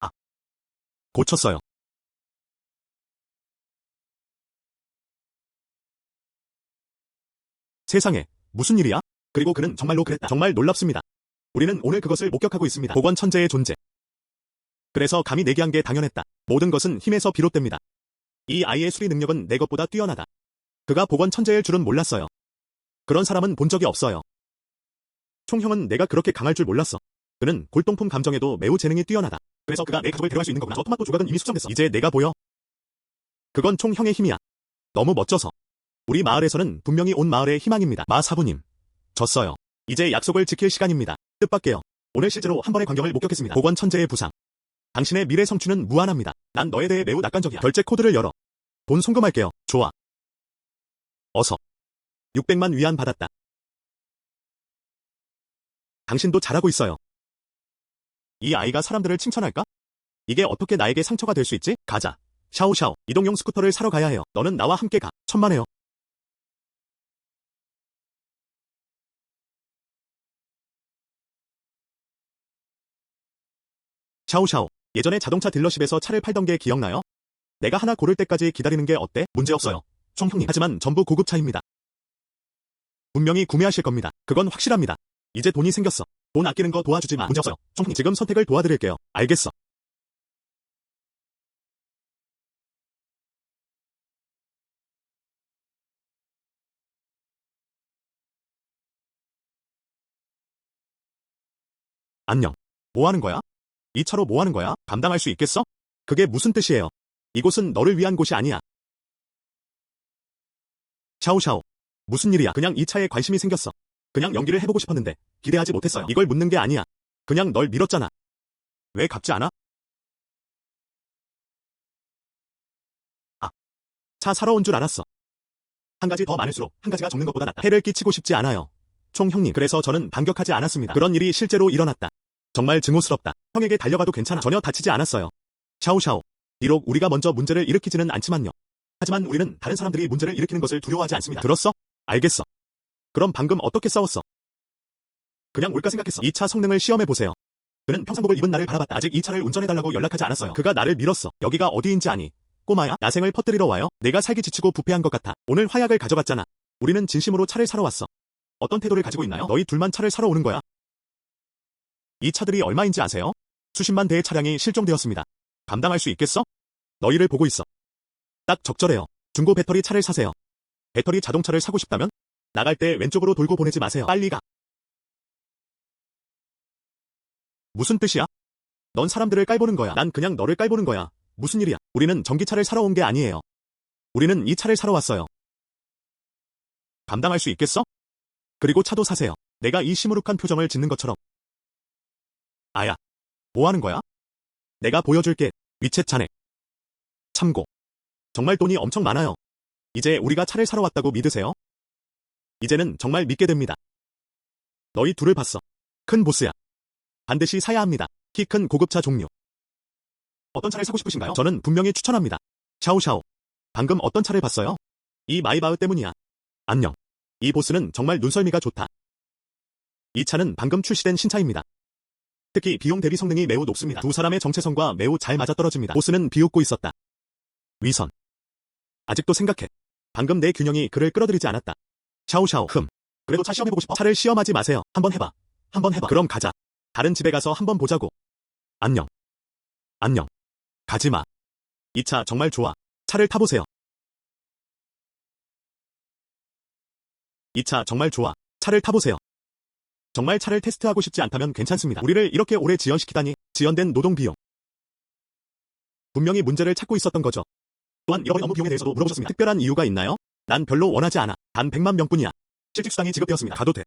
아. 고쳤어요. 세상에, 무슨 일이야? 그리고 그는 정말로 그랬다. 정말 놀랍습니다. 우리는 오늘 그것을 목격하고 있습니다. 복원 천재의 존재. 그래서 감히 내게 한 게 당연했다. 모든 것은 힘에서 비롯됩니다. 이 아이의 수리 능력은 내 것보다 뛰어나다. 그가 복원 천재일 줄은 몰랐어요. 그런 사람은 본 적이 없어요. 총형은 내가 그렇게 강할 줄 몰랐어. 그는 골동품 감정에도 매우 재능이 뛰어나다. 그래서 그가 내 가족을 데려갈 수 있는 거구나. 저 토마토 조각은 이미 숙성됐어. 이제 내가 보여. 그건 총형의 힘이야. 너무 멋져서. 우리 마을에서는 분명히 온 마을의 희망입니다. 마 사부님. 졌어요. 이제 약속을 지킬 시간입니다. 뜻밖에요. 오늘 실제로 한 번의 광경을 목격했습니다. 복원 천재의 부상. 당신의 미래 성취는 무한합니다. 난 너에 대해 매우 낙관적이야. 결제 코드를 열어. 돈 송금할게요. 좋아. 어서. 600만 위안 받았다. 당신도 잘하고 있어요. 이 아이가 사람들을 칭찬할까? 이게 어떻게 나에게 상처가 될 수 있지? 가자. 샤오샤오. 이동용 스쿠터를 사러 가야 해요. 너는 나와 함께 가. 천만에요. 샤오샤오. 예전에 자동차 딜러십에서 차를 팔던 게 기억나요? 내가 하나 고를 때까지 기다리는 게 어때? 문제없어요. 총형님. 하지만 전부 고급차입니다. 분명히 구매하실 겁니다. 그건 확실합니다. 이제 돈이 생겼어. 돈 아끼는 거 도와주지 마. 문제없어요. 총형님. 지금 선택을 도와드릴게요. 알겠어. 안녕. 뭐 하는 거야? 이 차로 뭐 하는 거야? 감당할 수 있겠어? 그게 무슨 뜻이에요? 이곳은 너를 위한 곳이 아니야. 샤오샤오. 무슨 일이야? 그냥 이 차에 관심이 생겼어. 그냥 연기를 해보고 싶었는데 기대하지 못했어요. 이걸 묻는 게 아니야. 그냥 널 밀었잖아. 왜 갚지 않아? 아, 차 사러 온 줄 알았어. 한 가지 더 많을수록 한 가지가 적는 것보다 낫다. 해를 끼치고 싶지 않아요. 총형님. 그래서 저는 반격하지 않았습니다. 그런 일이 실제로 일어났다. 정말 증오스럽다. 형에게 달려가도 괜찮아. 전혀 다치지 않았어요. 샤오샤오. 비록 우리가 먼저 문제를 일으키지는 않지만요. 하지만 우리는 다른 사람들이 문제를 일으키는 것을 두려워하지 않습니다. 들었어? 알겠어. 그럼 방금 어떻게 싸웠어? 그냥 올까 생각했어. 이 차 성능을 시험해보세요. 그는 평상복을 입은 나를 바라봤다. 아직 이 차를 운전해달라고 연락하지 않았어요. 그가 나를 밀었어. 여기가 어디인지 아니? 꼬마야, 야생을 퍼뜨리러 와요? 내가 살기 지치고 부패한 것 같아. 오늘 화약을 가져갔잖아. 우리는 진심으로 차를 사러 왔어. 어떤 태도를 가지고 있나요? 너희 둘만 차를 사러 오는 거야. 이 차들이 얼마인지 아세요? 수십만 대의 차량이 실종되었습니다. 감당할 수 있겠어? 너희를 보고 있어. 딱 적절해요. 중고 배터리 차를 사세요. 배터리 자동차를 사고 싶다면? 나갈 때 왼쪽으로 돌고 보내지 마세요. 빨리 가. 무슨 뜻이야? 넌 사람들을 깔보는 거야. 난 그냥 너를 깔보는 거야. 무슨 일이야? 우리는 전기차를 사러 온 게 아니에요. 우리는 이 차를 사러 왔어요. 감당할 수 있겠어? 그리고 차도 사세요. 내가 이 시무룩한 표정을 짓는 것처럼. 아야. 뭐 하는 거야? 내가 보여줄게. 위챗 잔액. 참고. 정말 돈이 엄청 많아요. 이제 우리가 차를 사러 왔다고 믿으세요? 이제는 정말 믿게 됩니다. 너희 둘을 봤어. 큰 보스야. 반드시 사야 합니다. 키 큰 고급차 종류. 어떤 차를 사고 싶으신가요? 저는 분명히 추천합니다. 샤오샤오. 방금 어떤 차를 봤어요? 이 마이바흐 때문이야. 안녕. 이 보스는 정말 눈썰미가 좋다. 이 차는 방금 출시된 신차입니다. 특히 비용 대비 성능이 매우 높습니다. 두 사람의 정체성과 매우 잘 맞아떨어집니다. 보스는 비웃고 있었다. 위선. 아직도 생각해. 방금 내 균형이 그를 끌어들이지 않았다. 샤오샤오. 그래도 차 시험해보고 싶어? 차를 시험하지 마세요. 한번 해봐. 한번 해봐. 그럼 가자. 다른 집에 가서 한번 보자고. 안녕. 안녕. 가지마. 이 차 정말 좋아. 차를 타보세요. 이 차 정말 좋아. 차를 타보세요. 정말 차를 테스트하고 싶지 않다면 괜찮습니다. 우리를 이렇게 오래 지연시키다니. 지연된 노동 비용. 분명히 문제를 찾고 있었던 거죠. 또한 잃어버린 업무 비용에 대해서도 물어보셨습니다. 특별한 이유가 있나요? 난 별로 원하지 않아. 단 100만 명뿐이야. 실직 수당이 지급되었습니다. 가도 돼.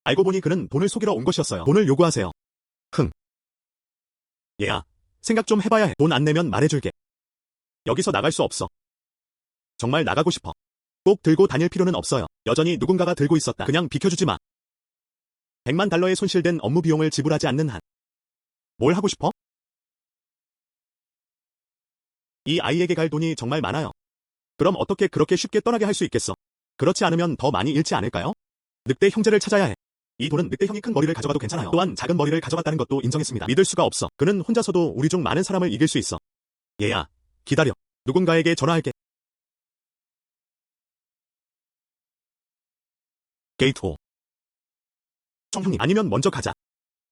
알고 보니 그는 돈을 속이러 온 것이었어요. 돈을 요구하세요. 얘야. 생각 좀 해봐야 해. 돈 안 내면 말해줄게. 여기서 나갈 수 없어. 정말 나가고 싶어. 꼭 들고 다닐 필요는 없어요. 여전히 누군가가 들고 있었다. 그냥 비켜주지 마. 100만 달러의 손실된 업무 비용을 지불하지 않는 한. 뭘 하고 싶어? 이 아이에게 갈 돈이 정말 많아요. 그럼 어떻게 그렇게 쉽게 떠나게 할 수 있겠어? 그렇지 않으면 더 많이 잃지 않을까요? 늑대 형제를 찾아야 해. 이 돈은 늑대 형이 큰 머리를 가져가도 괜찮아요. 또한 작은 머리를 가져갔다는 것도 인정했습니다. 믿을 수가 없어. 그는 혼자서도 우리 중 많은 사람을 이길 수 있어. 얘야, 기다려. 누군가에게 전화할게. 게이트 5. 청형님, 아니면 먼저 가자.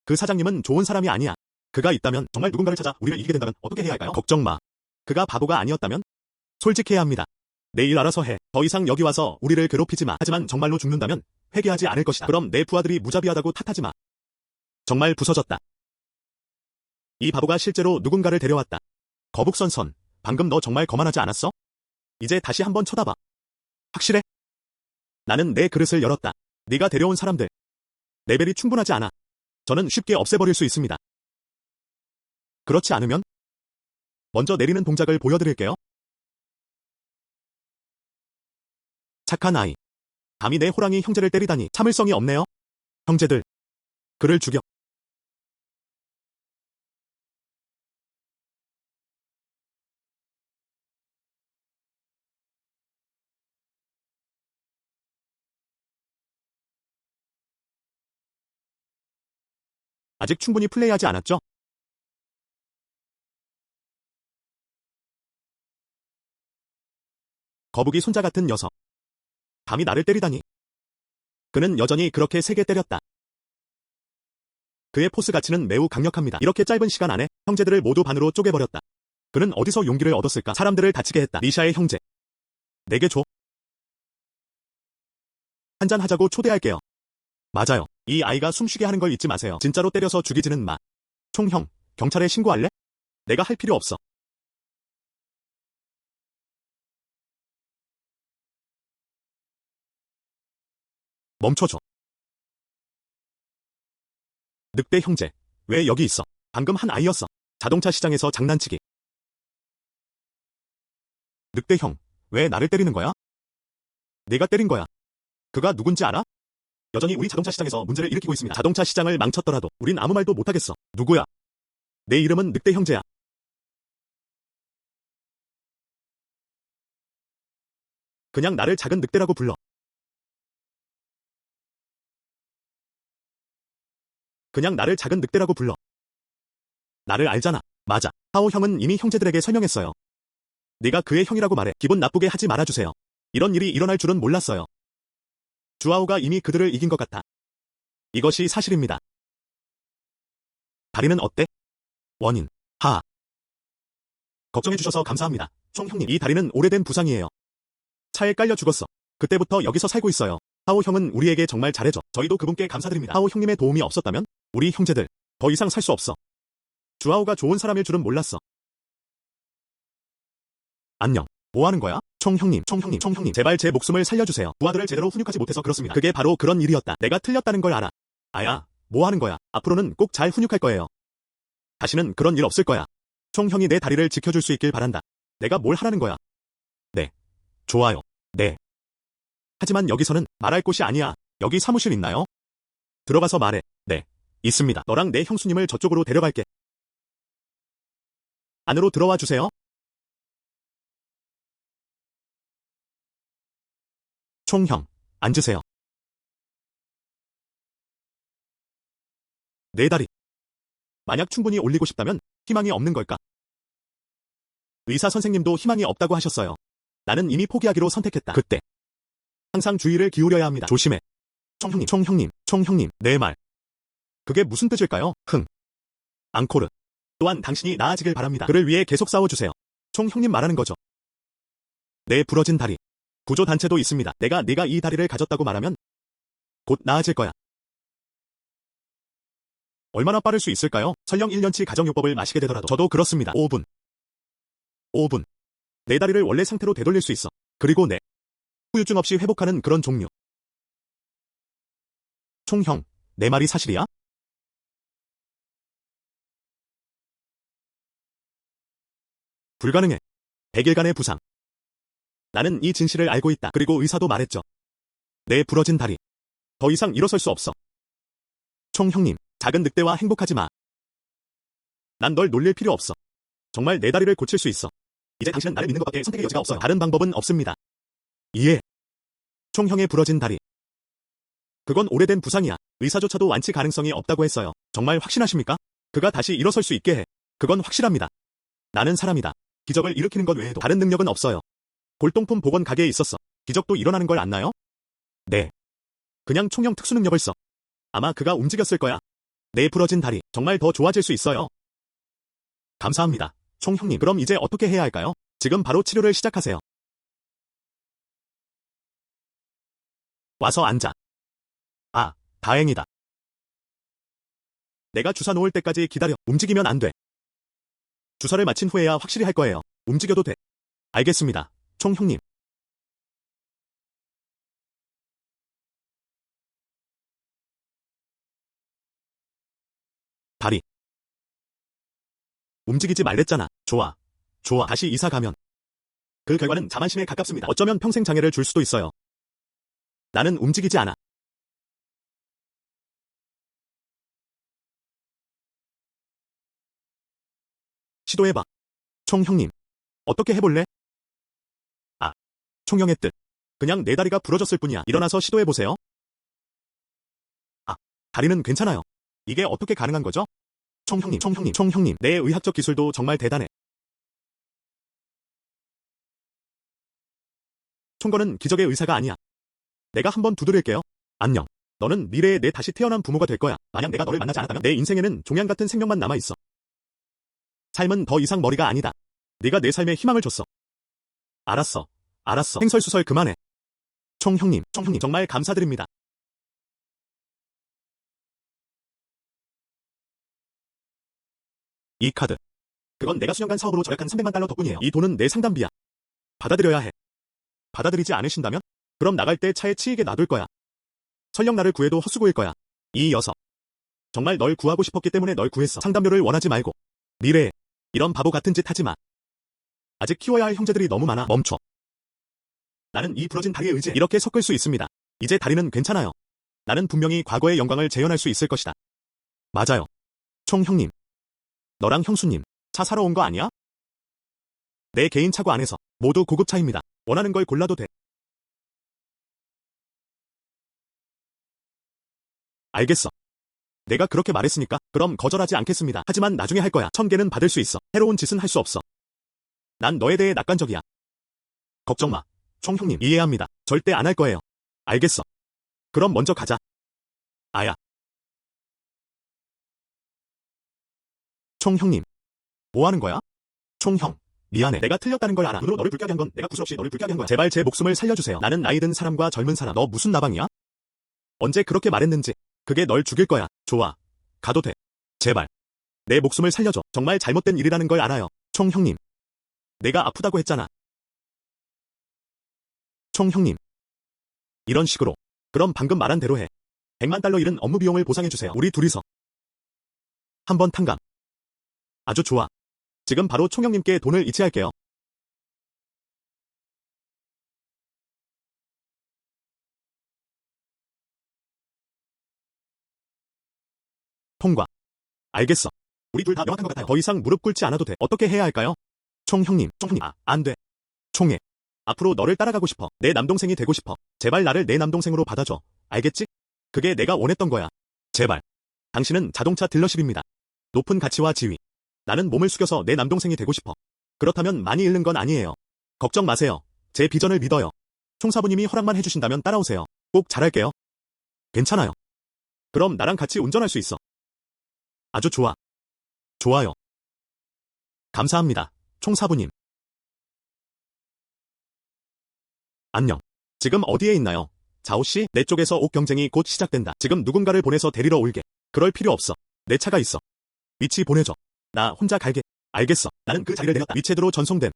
그 사장님은 좋은 사람이 아니야. 그가 있다면 정말 누군가를 찾아 우리를 이기게 된다면 어떻게 해야 할까요? 걱정 마. 그가 바보가 아니었다면 솔직해야 합니다. 내일 알아서 해. 더 이상 여기 와서 우리를 괴롭히지 마. 하지만 정말로 죽는다면 회개하지 않을 것이다. 그럼 내 부하들이 무자비하다고 탓하지 마. 정말 부서졌다. 이 바보가 실제로 누군가를 데려왔다. 거북선선, 방금 너 정말 거만하지 않았어? 이제 다시 한번 쳐다봐. 확실해? 나는 내 그릇을 열었다. 네가 데려온 사람들. 레벨이 충분하지 않아. 저는 쉽게 없애버릴 수 있습니다. 그렇지 않으면? 먼저 내리는 동작을 보여드릴게요. 착한 아이. 감히 내 호랑이 형제를 때리다니 참을성이 없네요. 형제들. 그를 죽여. 아직 충분히 플레이하지 않았죠? 거북이 손자 같은 녀석. 감히 나를 때리다니. 그는 여전히 그렇게 세게 때렸다. 그의 포스 가치는 매우 강력합니다. 이렇게 짧은 시간 안에 형제들을 모두 반으로 쪼개버렸다. 그는 어디서 용기를 얻었을까? 사람들을 다치게 했다. 리샤의 형제. 내게 줘. 한잔 하자고 초대할게요. 맞아요. 이 아이가 숨쉬게 하는 걸 잊지 마세요. 진짜로 때려서 죽이지는 마. 총형, 경찰에 신고할래? 내가 할 필요 없어. 멈춰줘. 늑대 형제, 왜 여기 있어? 방금 한 아이였어. 자동차 시장에서 장난치기. 늑대 형, 왜 나를 때리는 거야? 내가 때린 거야. 그가 누군지 알아? 여전히 우리 자동차 시장에서 문제를 일으키고 있습니다. 자동차 시장을 망쳤더라도 우린 아무 말도 못하겠어. 누구야? 내 이름은 늑대 형제야. 그냥 나를 작은 늑대라고 불러. 그냥 나를 작은 늑대라고 불러. 나를 알잖아. 맞아. 하오 형은 이미 형제들에게 설명했어요. 네가 그의 형이라고 말해. 기분 나쁘게 하지 말아주세요. 이런 일이 일어날 줄은 몰랐어요. 주아오가 이미 그들을 이긴 것 같아. 이것이 사실입니다. 다리는 어때? 원인. 하. 걱정해주셔서 감사합니다. 총형님, 이 다리는 오래된 부상이에요. 차에 깔려 죽었어. 그때부터 여기서 살고 있어요. 하오 형은 우리에게 정말 잘해줘. 저희도 그분께 감사드립니다. 하오 형님의 도움이 없었다면 우리 형제들 더 이상 살 수 없어. 주아오가 좋은 사람일 줄은 몰랐어. 안녕. 뭐 하는 거야? 총형님, 제발 제 목숨을 살려주세요. 부하들을 제대로 훈육하지 못해서 그렇습니다. 그게 바로 그런 일이었다. 내가 틀렸다는 걸 알아. 아야, 뭐 하는 거야? 앞으로는 꼭 잘 훈육할 거예요. 다시는 그런 일 없을 거야. 총형이 내 다리를 지켜줄 수 있길 바란다. 내가 뭘 하라는 거야? 네. 좋아요. 네. 하지만 여기서는 말할 곳이 아니야. 여기 사무실 있나요? 들어가서 말해. 네. 있습니다. 너랑 내 형수님을 저쪽으로 데려갈게. 안으로 들어와 주세요. 총형, 앉으세요. 내 다리. 만약 충분히 올리고 싶다면 희망이 없는 걸까? 의사 선생님도 희망이 없다고 하셨어요. 나는 이미 포기하기로 선택했다. 그때. 항상 주의를 기울여야 합니다. 조심해. 총형님, 내 말. 그게 무슨 뜻일까요? 앙코르. 또한 당신이 나아지길 바랍니다. 그를 위해 계속 싸워주세요. 총형님 말하는 거죠. 내 부러진 다리. 구조단체도 있습니다. 네가 이 다리를 가졌다고 말하면 곧 나아질 거야. 얼마나 빠를 수 있을까요? 설령 1년치 가정요법을 마시게 되더라도. 저도 그렇습니다. 5분. 내 다리를 원래 상태로 되돌릴 수 있어. 그리고 내 후유증 없이 회복하는 그런 종류. 총형, 내 말이 사실이야? 불가능해. 100일간의 부상. 나는 이 진실을 알고 있다. 그리고 의사도 말했죠. 내 부러진 다리. 더 이상 일어설 수 없어. 총형님, 작은 늑대와 행복하지 마. 난 널 놀릴 필요 없어. 정말 내 다리를 고칠 수 있어. 이제 당신은 나를 믿는 것밖에 선택의 여지가 없어요. 다른 방법은 없습니다. 이해. 총형의 부러진 다리. 그건 오래된 부상이야. 의사조차도 완치 가능성이 없다고 했어요. 정말 확신하십니까? 그가 다시 일어설 수 있게 해. 그건 확실합니다. 나는 사람이다. 기적을 일으키는 것 외에도 다른 능력은 없어요. 골동품 복원 가게에 있었어. 기적도 일어나는 걸 안나요? 네. 그냥 총형 특수 능력을 써. 아마 그가 움직였을 거야. 내 부러진 다리 정말 더 좋아질 수 있어요. 감사합니다. 총형님, 그럼 이제 어떻게 해야 할까요? 지금 바로 치료를 시작하세요. 와서 앉아. 아, 다행이다. 내가 주사 놓을 때까지 기다려. 움직이면 안 돼. 주사를 마친 후에야 확실히 할 거예요. 움직여도 돼. 알겠습니다. 총형님. 다리. 움직이지 말랬잖아. 좋아. 좋아. 다시 이사 가면. 그 결과는 자만심에 가깝습니다. 어쩌면 평생 장애를 줄 수도 있어요. 나는 움직이지 않아. 시도해봐. 총형님. 어떻게 해볼래? 아, 총형의 뜻. 그냥 내 다리가 부러졌을 뿐이야. 일어나서 시도해보세요. 아, 다리는 괜찮아요. 이게 어떻게 가능한 거죠? 총형님. 내 의학적 기술도 정말 대단해. 총거는 기적의 의사가 아니야. 내가 한번 두드릴게요. 안녕. 너는 미래에 내 다시 태어난 부모가 될 거야. 만약 내가 너를 만나지 않았다면 내 인생에는 종양 같은 생명만 남아있어. 삶은 더 이상 머리가 아니다. 네가 내 삶에 희망을 줬어. 알았어. 횡설수설 그만해. 총형님, 정말 감사드립니다. 이 카드. 그건 내가 수년간 사업으로 절약한 300만 달러 덕분이에요. 이 돈은 내 상담비야. 받아들여야 해. 받아들이지 않으신다면? 그럼 나갈 때 차에 치이게 놔둘 거야. 설령 나를 구해도 헛수고일 거야. 이 녀석. 정말 널 구하고 싶었기 때문에 널 구했어. 상담료를 원하지 말고. 미래에 이런 바보 같은 짓 하지 마. 아직 키워야 할 형제들이 너무 많아. 멈춰. 나는 이 부러진 다리에 의지해 이렇게 섞을 수 있습니다. 이제 다리는 괜찮아요. 나는 분명히 과거의 영광을 재현할 수 있을 것이다. 맞아요. 총형님. 너랑 형수님, 차 사러 온 거 아니야? 내 개인 차고 안에서 모두 고급차입니다. 원하는 걸 골라도 돼. 알겠어. 내가 그렇게 말했으니까 그럼 거절하지 않겠습니다. 하지만 나중에 할 거야. 1000개는 받을 수 있어. 해로운 짓은 할 수 없어. 난 너에 대해 낙관적이야. 걱정 마. 총형님, 이해합니다. 절대 안 할 거예요. 알겠어. 그럼 먼저 가자. 아야. 총형님. 뭐 하는 거야? 총형. 미안해. 내가 틀렸다는 걸 알아. 눈으로 너를 불쾌하게 한 건 내가 구슬 없이 너를 불쾌하게 한 거야. 제발 제 목숨을 살려주세요. 나는 나이 든 사람과 젊은 사람. 너 무슨 나방이야? 언제 그렇게 말했는지. 그게 널 죽일 거야. 좋아. 가도 돼. 제발. 내 목숨을 살려줘. 정말 잘못된 일이라는 걸 알아요. 총형님. 내가 아프다고 했잖아. 총형님. 이런 식으로. 그럼 방금 말한 대로 해. 100만 달러 잃은 업무 비용을 보상해주세요. 우리 둘이서. 한번 탕감. 아주 좋아. 지금 바로 총형님께 돈을 이체할게요. 통과. 알겠어. 우리 둘 다 명확한 것 같아요. 더 이상 무릎 꿇지 않아도 돼. 어떻게 해야 할까요? 총형님. 아, 안 돼. 총해. 앞으로 너를 따라가고 싶어. 내 남동생이 되고 싶어. 제발 나를 내 남동생으로 받아줘. 알겠지? 그게 내가 원했던 거야. 제발. 당신은 자동차 딜러십입니다. 높은 가치와 지위. 나는 몸을 숙여서 내 남동생이 되고 싶어. 그렇다면 많이 잃는 건 아니에요. 걱정 마세요. 제 비전을 믿어요. 총사부님이 허락만 해주신다면 따라오세요. 꼭 잘할게요. 괜찮아요. 그럼 나랑 같이 운전할 수 있어. 아주 좋아. 좋아요. 감사합니다. 총사부님. 안녕. 지금 어디에 있나요? 자오씨, 내 쪽에서 옥 경쟁이 곧 시작된다. 지금 누군가를 보내서 데리러 올게. 그럴 필요 없어. 내 차가 있어. 위치 보내줘. 나 혼자 갈게. 알겠어. 나는 그 자리를 내렸다. 위체드로 전송됨.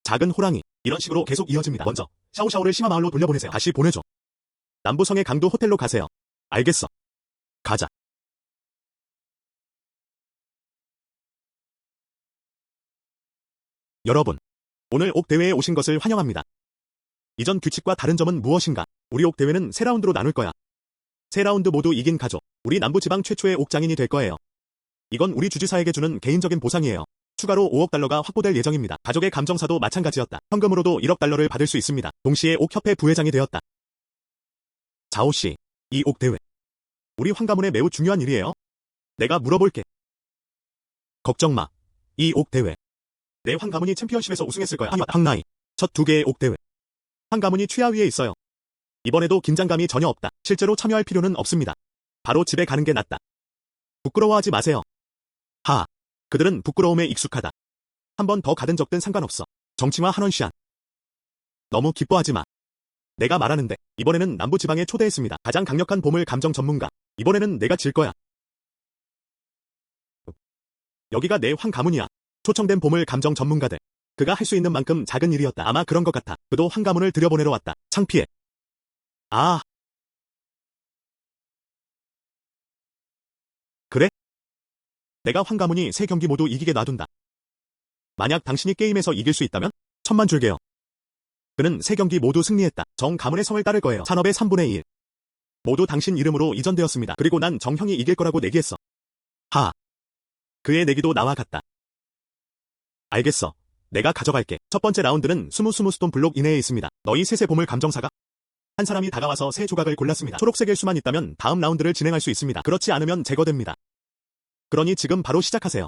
작은 호랑이. 이런 식으로 계속 이어집니다. 먼저 샤오샤오를 심화마을로 돌려보내세요. 다시 보내줘. 남부성의 강도 호텔로 가세요. 알겠어. 가자. 여러분. 오늘 옥 대회에 오신 것을 환영합니다. 이전 규칙과 다른 점은 무엇인가? 우리 옥 대회는 3라운드로 나눌 거야. 3라운드 모두 이긴 가족. 우리 남부지방 최초의 옥장인이 될 거예요. 이건 우리 주지사에게 주는 개인적인 보상이에요. 추가로 5억 달러가 확보될 예정입니다. 가족의 감정사도 마찬가지였다. 현금으로도 1억 달러를 받을 수 있습니다. 동시에 옥협회 부회장이 되었다. 자오씨, 이 옥 대회. 우리 황가문에 매우 중요한 일이에요. 내가 물어볼게. 걱정 마. 이 옥 대회. 내 황가문이 챔피언십에서 우승했을 거야. 황나이. 첫 2개의 옥 대회. 황가문이 최하위에 있어요. 이번에도 긴장감이 전혀 없다. 실제로 참여할 필요는 없습니다. 바로 집에 가는 게 낫다. 부끄러워하지 마세요. 그들은 부끄러움에 익숙하다. 한 번 더 가든 적든 상관없어. 정칭화 한원시안. 너무 기뻐하지 마. 내가 말하는데 이번에는 남부지방에 초대했습니다. 가장 강력한 보물 감정 전문가. 이번에는 내가 질 거야. 여기가 내 황가문이야. 초청된 보물 감정 전문가들. 그가 할 수 있는 만큼 작은 일이었다. 아마 그런 것 같아. 그도 황가문을 들여보내러 왔다. 창피해. 그래? 내가 황가문이 3경기 모두 이기게 놔둔다. 만약 당신이 게임에서 이길 수 있다면? 천만 줄게요. 그는 3경기 모두 승리했다. 정 가문의 성을 따를 거예요. 산업의 3분의 1. 모두 당신 이름으로 이전되었습니다. 그리고 난 정형이 이길 거라고 내기했어. 그의 내기도 나와 같다. 알겠어. 내가 가져갈게. 첫 번째 라운드는 20 스톤 블록 이내에 있습니다. 너희 셋의 보물 감정사가? 한 사람이 다가와서 3조각을 골랐습니다. 초록색일 수만 있다면 다음 라운드를 진행할 수 있습니다. 그렇지 않으면 제거됩니다. 그러니 지금 바로 시작하세요.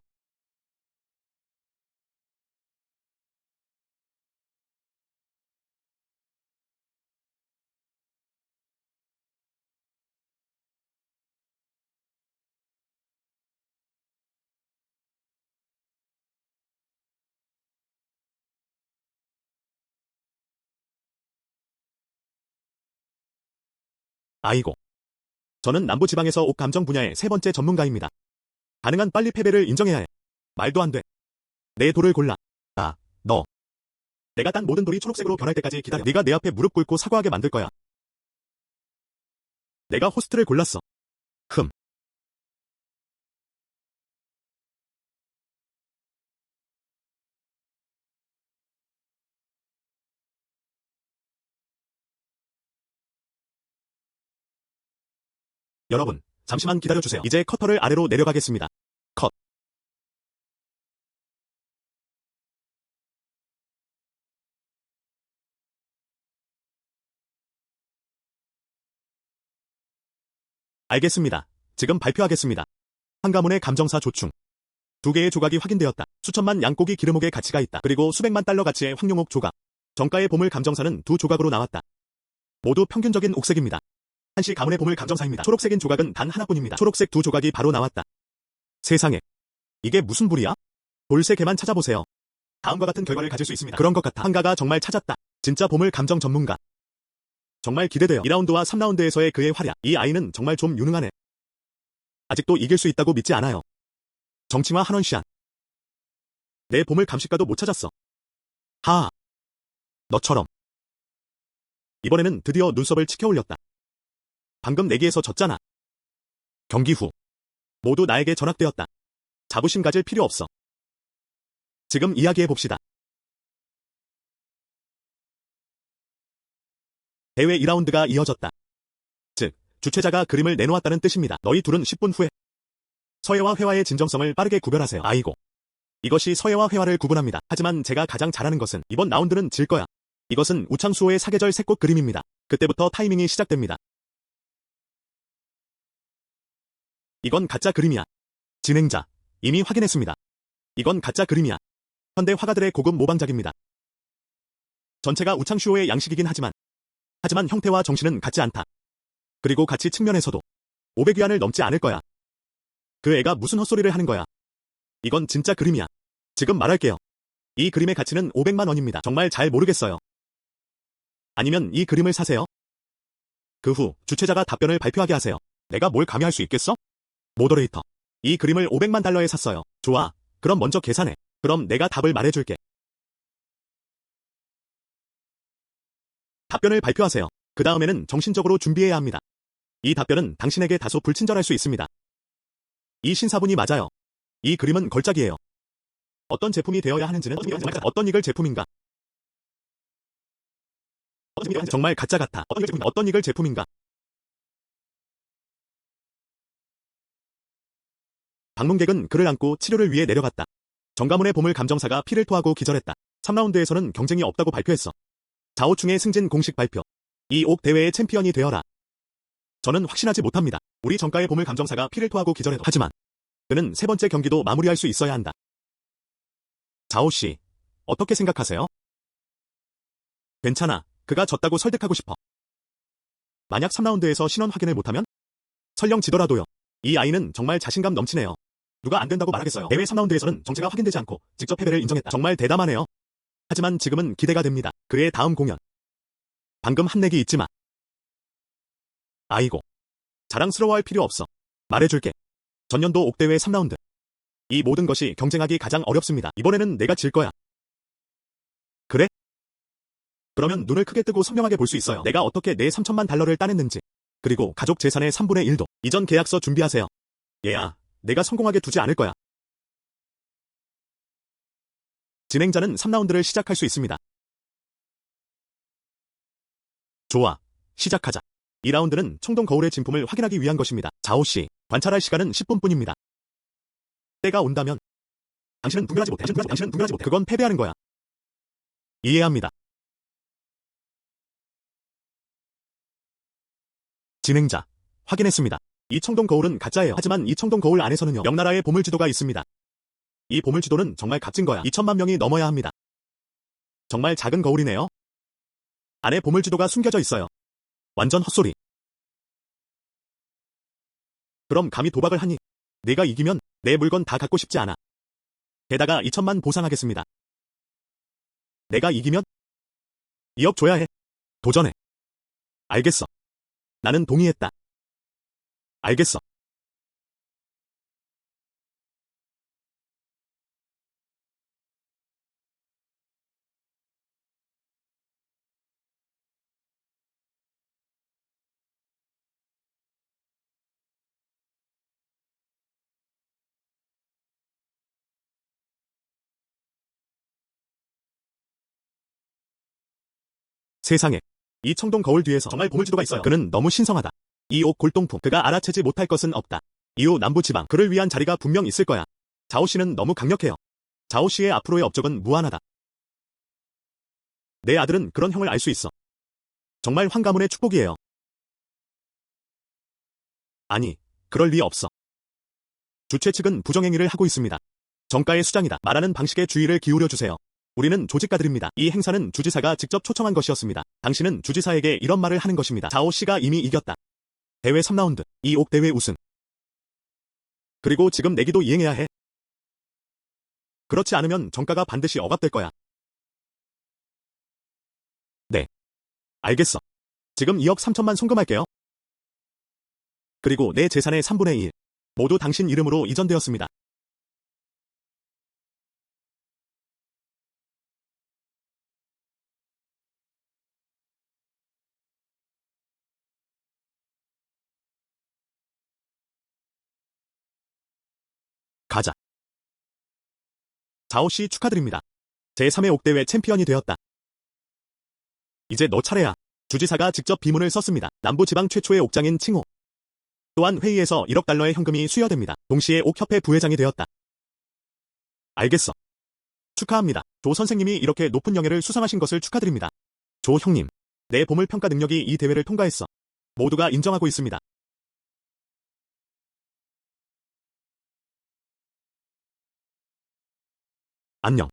아이고. 저는 남부지방에서 옥 감정 분야의 3번째 전문가입니다. 가능한 빨리 패배를 인정해야 해. 말도 안 돼. 내 돌을 골라. 너. 내가 딴 모든 돌이 초록색으로 변할 때까지 기다려. 네가 내 앞에 무릎 꿇고 사과하게 만들 거야. 내가 호스트를 골랐어. 여러분, 잠시만 기다려주세요. 이제 커터를 아래로 내려가겠습니다. 컷. 알겠습니다. 지금 발표하겠습니다. 황가문의 감정사 조충. 2개의 조각이 확인되었다. 수천만 양고기 기름옥의 가치가 있다. 그리고 수백만 달러 가치의 황룡옥 조각. 정가의 보물 감정사는 2조각으로 나왔다. 모두 평균적인 옥색입니다. 한시 가문의 보물 감정사입니다. 초록색인 조각은 단 하나뿐입니다. 초록색 2조각이 바로 나왔다. 세상에. 이게 무슨 불이야? 볼세 개만 찾아보세요. 다음과 같은 결과를 가질 수 있습니다. 그런 것 같아. 황가가 정말 찾았다. 진짜 보물 감정 전문가. 정말 기대돼요. 2라운드와 3라운드에서의 그의 활약. 이 아이는 정말 좀 유능하네. 아직도 이길 수 있다고 믿지 않아요. 정칭화 한원시안. 내 보물 감식가도 못 찾았어. 너처럼. 이번에는 드디어 눈썹을 치켜 올렸다. 방금 내기에서 졌잖아. 경기 후. 모두 나에게 전학되었다. 자부심 가질 필요 없어. 지금 이야기해봅시다. 대회 2라운드가 이어졌다. 즉, 주최자가 그림을 내놓았다는 뜻입니다. 너희 둘은 10분 후에 서예와 회화의 진정성을 빠르게 구별하세요. 아이고. 이것이 서예와 회화를 구분합니다. 하지만 제가 가장 잘하는 것은 이번 라운드는 질 거야. 이것은 우창수호의 사계절 새꽃 그림입니다. 그때부터 타이밍이 시작됩니다. 이건 가짜 그림이야. 진행자. 이미 확인했습니다. 이건 가짜 그림이야. 현대 화가들의 고급 모방작입니다. 전체가 우창슈오의 양식이긴 하지만 형태와 정신은 같지 않다. 그리고 가치 측면에서도 500위안을 넘지 않을 거야. 그 애가 무슨 헛소리를 하는 거야. 이건 진짜 그림이야. 지금 말할게요. 이 그림의 가치는 500만 원입니다. 정말 잘 모르겠어요. 아니면 이 그림을 사세요? 그 후 주최자가 답변을 발표하게 하세요. 내가 뭘 감히 할 수 있겠어? 모더레이터. 이 그림을 500만 달러에 샀어요. 좋아. 그럼 먼저 계산해. 그럼 내가 답을 말해줄게. 답변을 발표하세요. 그 다음에는 정신적으로 준비해야 합니다. 이 답변은 당신에게 다소 불친절할 수 있습니다. 이 신사분이 맞아요. 이 그림은 걸작이에요. 어떤 제품이 되어야 하는지는 어떤 이글 제품인가? 정말 가짜 같아. 어떤 이글 제품인가? 방문객은 그를 안고 치료를 위해 내려갔다. 정가문의 보물 감정사가 피를 토하고 기절했다. 3라운드에서는 경쟁이 없다고 발표했어. 자오충의 승진 공식 발표. 이 옥 대회의 챔피언이 되어라. 저는 확신하지 못합니다. 우리 정가의 보물 감정사가 피를 토하고 기절해도. 하지만 그는 3번째 경기도 마무리할 수 있어야 한다. 자오 씨, 어떻게 생각하세요? 괜찮아. 그가 졌다고 설득하고 싶어. 만약 3라운드에서 신원 확인을 못하면? 설령 지더라도요. 이 아이는 정말 자신감 넘치네요. 누가 안 된다고 말하겠어요. 대회 3라운드에서는 정체가 확인되지 않고 직접 패배를 인정했다. 정말 대담하네요. 하지만 지금은 기대가 됩니다. 그의 다음 공연. 방금 한 내기 잊지 마. 아이고. 자랑스러워할 필요 없어. 말해줄게. 전년도 옥대회 3라운드. 이 모든 것이 경쟁하기 가장 어렵습니다. 이번에는 내가 질 거야. 그래? 그러면 눈을 크게 뜨고 선명하게 볼 수 있어요. 내가 어떻게 내 3천만 달러를 따냈는지. 그리고 가족 재산의 3분의 1도. 이전 계약서 준비하세요. 얘야, 내가 성공하게 두지 않을 거야. 진행자는 3라운드를 시작할 수 있습니다. 좋아. 시작하자. 2라운드는 청동 거울의 진품을 확인하기 위한 것입니다. 자오 씨, 관찰할 시간은 10분뿐입니다. 때가 온다면 당신은 분별하지 못해. 당신은 분별하지 못해. 그건 패배하는 거야. 이해합니다. 진행자, 확인했습니다. 이 청동 거울은 가짜예요. 하지만 이 청동 거울 안에서는요, 명나라의 보물지도가 있습니다. 이 보물지도는 정말 값진 거야. 2천만 명이 넘어야 합니다. 정말 작은 거울이네요. 안에 보물지도가 숨겨져 있어요. 완전 헛소리. 그럼 감히 도박을 하니? 내가 이기면 내 물건 다 갖고 싶지 않아. 게다가 2천만 보상하겠습니다. 내가 이기면 2억 줘야 해. 도전해. 알겠어. 나는 동의했다. 알겠어. 세상에. 이 청동 거울 뒤에서 정말 보물지도가 있어요. 그는 너무 신성하다. 이 옥 골동품. 그가 알아채지 못할 것은 없다. 이후 남부지방. 그를 위한 자리가 분명 있을 거야. 자오 씨는 너무 강력해요. 자오 씨의 앞으로의 업적은 무한하다. 내 아들은 그런 형을 알 수 있어. 정말 황가문의 축복이에요. 아니, 그럴 리 없어. 주최 측은 부정행위를 하고 있습니다. 정가의 수장이다. 말하는 방식에 주의를 기울여 주세요. 우리는 조직가들입니다. 이 행사는 주지사가 직접 초청한 것이었습니다. 당신은 주지사에게 이런 말을 하는 것입니다. 자오 씨가 이미 이겼다. 대회 3라운드, 이 옥 대회 우승. 그리고 지금 내기도 이행해야 해. 그렇지 않으면 정가가 반드시 억압될 거야. 네. 알겠어. 지금 2억 3천만 송금할게요. 그리고 내 재산의 3분의 1. 모두 당신 이름으로 이전되었습니다. 가자. 자오 씨 축하드립니다. 제3회 옥대회 챔피언이 되었다. 이제 너 차례야. 주지사가 직접 비문을 썼습니다. 남부지방 최초의 옥장인 칭호. 또한 회의에서 1억 달러의 현금이 수여됩니다. 동시에 옥협회 부회장이 되었다. 알겠어. 축하합니다. 조 선생님이 이렇게 높은 영예를 수상하신 것을 축하드립니다. 조 형님. 내 보물 평가 능력이 이 대회를 통과했어. 모두가 인정하고 있습니다. 안녕.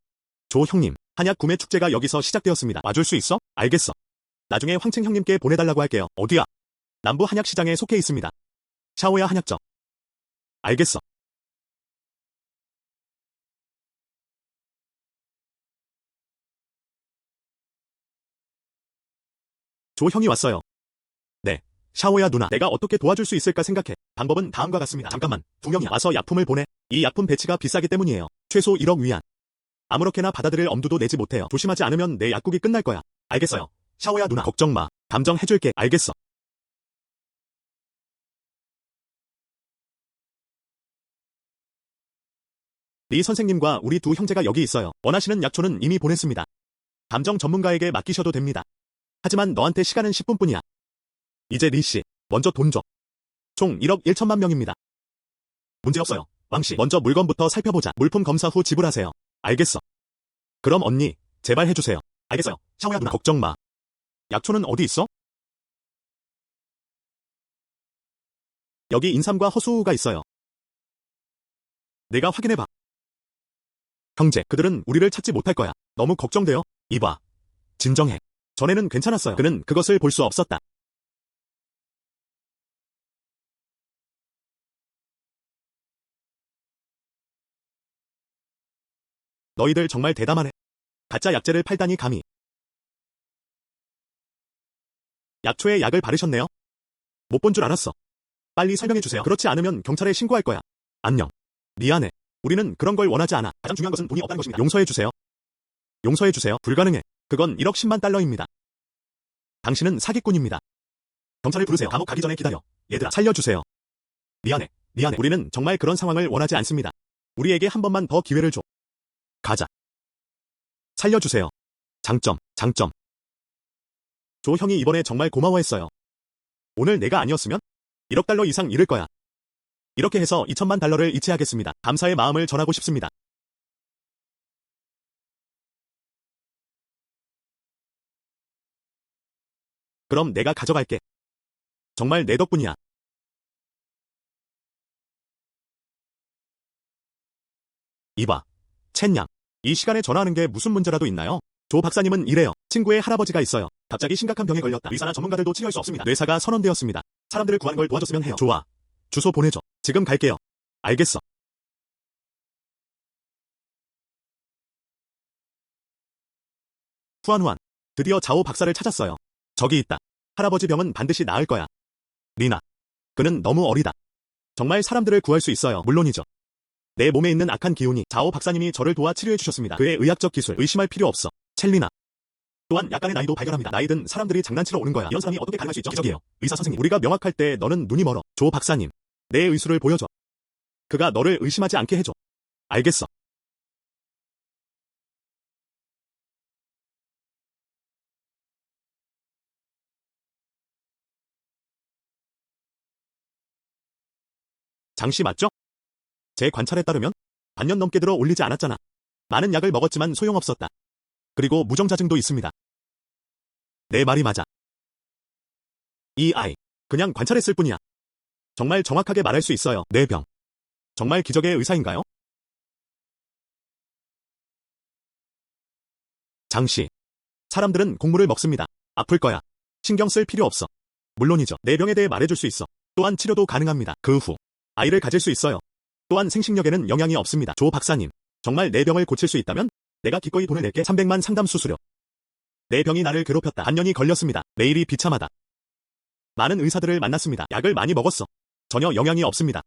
조 형님. 한약 구매 축제가 여기서 시작되었습니다. 와줄 수 있어? 알겠어. 나중에 황칭 형님께 보내달라고 할게요. 어디야? 남부 한약시장에 속해 있습니다. 샤오야 한약점. 알겠어. 조 형이 왔어요. 네. 샤오야 누나. 내가 어떻게 도와줄 수 있을까 생각해. 방법은 다음과 같습니다. 잠깐만. 두 명이 와서 약품을 보내. 이 약품 배치가 비싸기 때문이에요. 최소 1억 위안. 아무렇게나 받아들일 엄두도 내지 못해요. 조심하지 않으면 내 약국이 끝날 거야. 알겠어요. 샤오야 누나. 걱정 마. 감정해줄게. 알겠어. 리 선생님과 우리 두 형제가 여기 있어요. 원하시는 약초는 이미 보냈습니다. 감정 전문가에게 맡기셔도 됩니다. 하지만 너한테 시간은 10분뿐이야. 이제 리 씨, 먼저 돈 줘. 총 1억 1천만 명입니다. 문제없어요. 왕 씨, 먼저 물건부터 살펴보자. 물품 검사 후 지불하세요. 알겠어. 그럼 언니, 제발 해주세요. 알겠어요. 샤오야 누나. 걱정 마. 약초는 어디 있어? 여기 인삼과 허수가 있어요. 내가 확인해봐. 형제, 그들은 우리를 찾지 못할 거야. 너무 걱정돼요. 이봐. 진정해. 전에는 괜찮았어요. 그는 그것을 볼 수 없었다. 너희들 정말 대담하네. 가짜 약재를 팔다니 감히. 약초에 약을 바르셨네요. 못 본 줄 알았어. 빨리 설명해주세요. 그렇지 않으면 경찰에 신고할 거야. 안녕. 미안해. 우리는 그런 걸 원하지 않아. 가장 중요한 것은 돈이 없다는 것입니다. 용서해주세요. 용서해주세요. 불가능해. 그건 1억 10만 달러입니다. 당신은 사기꾼입니다. 경찰을 부르세요. 감옥 가기 전에 기다려. 얘들아, 살려주세요. 미안해. 미안해. 우리는 정말 그런 상황을 원하지 않습니다. 우리에게 한 번만 더 기회를 줘. 가자. 살려주세요. 장점. 조 형이 이번에 정말 고마워했어요. 오늘 내가 아니었으면 1억 달러 이상 잃을 거야. 이렇게 해서 2천만 달러를 이체하겠습니다. 감사의 마음을 전하고 싶습니다. 그럼 내가 가져갈게. 정말 내 덕분이야. 이봐. 첸양. 이 시간에 전화하는 게 무슨 문제라도 있나요? 조 박사님은 이래요. 친구의 할아버지가 있어요. 갑자기 심각한 병에 걸렸다. 의사나 전문가들도 치료할 수 없습니다. 뇌사가 선언되었습니다. 사람들을 구하는 걸 도와줬으면 해요. 좋아. 주소 보내줘. 지금 갈게요. 알겠어. 후안후안. 드디어 자오 박사를 찾았어요. 저기 있다. 할아버지 병은 반드시 나을 거야. 리나. 그는 너무 어리다. 정말 사람들을 구할 수 있어요. 물론이죠. 내 몸에 있는 악한 기운이 자오 박사님이 저를 도와 치료해 주셨습니다. 그의 의학적 기술 의심할 필요 없어. 첼리나. 또한 약간의 나이도 발견합니다. 나이든 사람들이 장난치러 오는 거야. 이런 사람이 어떻게 가능할 수 있죠? 기적이에요. 의사 선생님. 우리가 명확할 때 너는 눈이 멀어. 조 박사님. 내 의술을 보여줘. 그가 너를 의심하지 않게 해줘. 알겠어. 장씨 맞죠? 제 관찰에 따르면 반년 넘게 들어 올리지 않았잖아. 많은 약을 먹었지만 소용없었다. 그리고 무정자증도 있습니다. 내 말이 맞아. 이 아이. 그냥 관찰했을 뿐이야. 정말 정확하게 말할 수 있어요. 내 병. 정말 기적의 의사인가요? 장씨. 사람들은 곡물을 먹습니다. 아플 거야. 신경 쓸 필요 없어. 물론이죠. 내 병에 대해 말해줄 수 있어. 또한 치료도 가능합니다. 그 후 아이를 가질 수 있어요. 또한 생식력에는 영향이 없습니다. 조 박사님. 정말 내 병을 고칠 수 있다면 내가 기꺼이 돈을 낼게. 300만 상담 수수료. 내 병이 나를 괴롭혔다. 반년이 걸렸습니다. 매일이 비참하다. 많은 의사들을 만났습니다. 약을 많이 먹었어. 전혀 영향이 없습니다.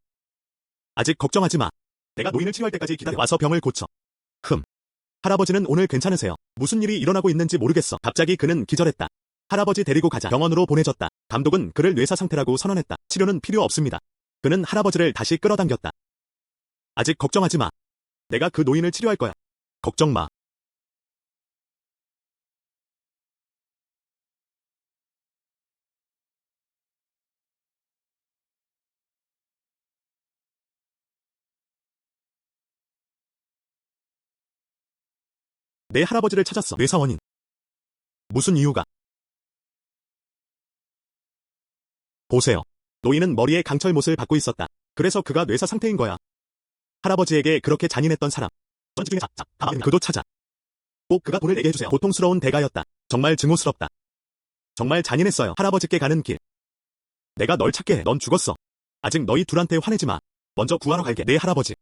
아직 걱정하지 마. 내가 노인을 치료할 때까지 기다려. 와서 병을 고쳐. 할아버지는 오늘 괜찮으세요? 무슨 일이 일어나고 있는지 모르겠어. 갑자기 그는 기절했다. 할아버지 데리고 가자. 병원으로 보내졌다. 감독은 그를 뇌사 상태라고 선언했다. 치료는 필요 없습니다. 그는 할아버지를 다시 끌어당겼다. 아직 걱정하지 마. 내가 그 노인을 치료할 거야. 걱정 마. 내 할아버지를 찾았어. 뇌사 원인. 무슨 이유가? 보세요. 노인은 머리에 강철못을 받고 있었다. 그래서 그가 뇌사 상태인 거야. 할아버지에게 그렇게 잔인했던 사람. 전집 중에 그도 찾아. 꼭 그가 돈을 내게 해주세요. 고통스러운 대가였다. 정말 증오스럽다. 정말 잔인했어요. 할아버지께 가는 길. 내가 널 찾게 해. 넌 죽었어. 아직 너희 둘한테 화내지 마. 먼저 구하러 갈게. 내 할아버지.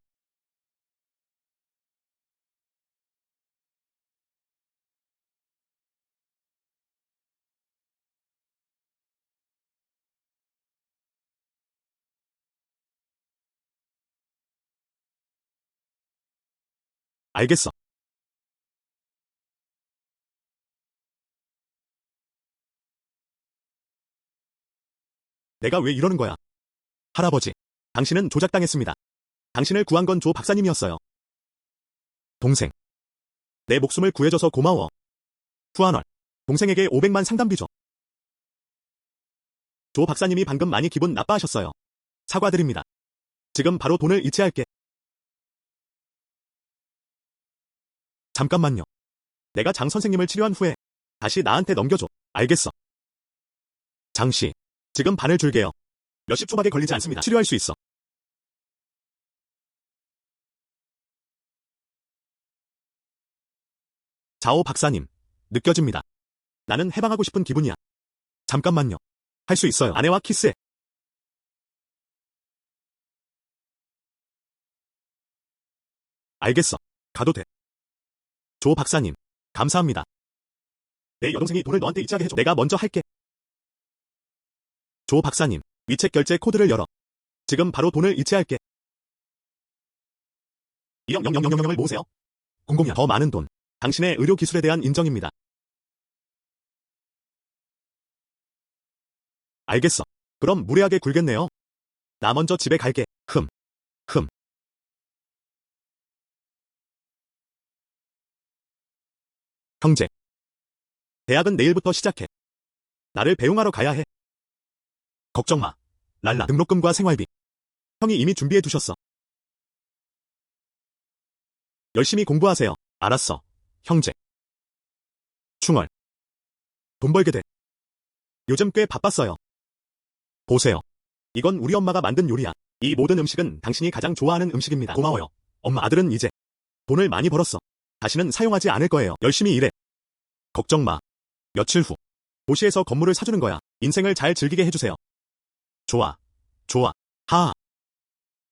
알겠어. 내가 왜 이러는 거야? 할아버지. 당신은 조작당했습니다. 당신을 구한 건 조 박사님이었어요. 동생. 내 목숨을 구해줘서 고마워. 후안월. 동생에게 500만 상담비 줘. 조 박사님이 방금 많이 기분 나빠하셨어요. 사과드립니다. 지금 바로 돈을 이체할게. 잠깐만요. 내가 장 선생님을 치료한 후에 다시 나한테 넘겨줘. 알겠어. 장씨. 지금 반을 줄게요. 몇십 초밖에 걸리지 않습니다. 치료할 수 있어. 자오 박사님, 느껴집니다. 나는 해방하고 싶은 기분이야. 잠깐만요. 할 수 있어요. 아내와 키스해. 알겠어. 가도 돼. 조 박사님, 감사합니다. 내 여동생이 돈을 너한테 이체하게 해줘. 내가 먼저 할게. 조 박사님, 위챗 결제 코드를 열어. 지금 바로 돈을 이체할게. 1000000을 모으세요. 00이야. 더 많은 돈. 당신의 의료 기술에 대한 인정입니다. 알겠어. 그럼 무례하게 굴겠네요. 나 먼저 집에 갈게. 흠. 형제. 대학은 내일부터 시작해. 나를 배웅하러 가야 해. 걱정 마. 랄라. 등록금과 생활비. 형이 이미 준비해 두셨어. 열심히 공부하세요. 알았어. 형제. 충월. 돈 벌게 돼. 요즘 꽤 바빴어요. 보세요. 이건 우리 엄마가 만든 요리야. 이 모든 음식은 당신이 가장 좋아하는 음식입니다. 고마워요. 엄마. 아들은 이제 돈을 많이 벌었어. 다시는 사용하지 않을 거예요. 열심히 일해. 걱정 마. 며칠 후. 도시에서 건물을 사주는 거야. 인생을 잘 즐기게 해주세요. 좋아. 하하.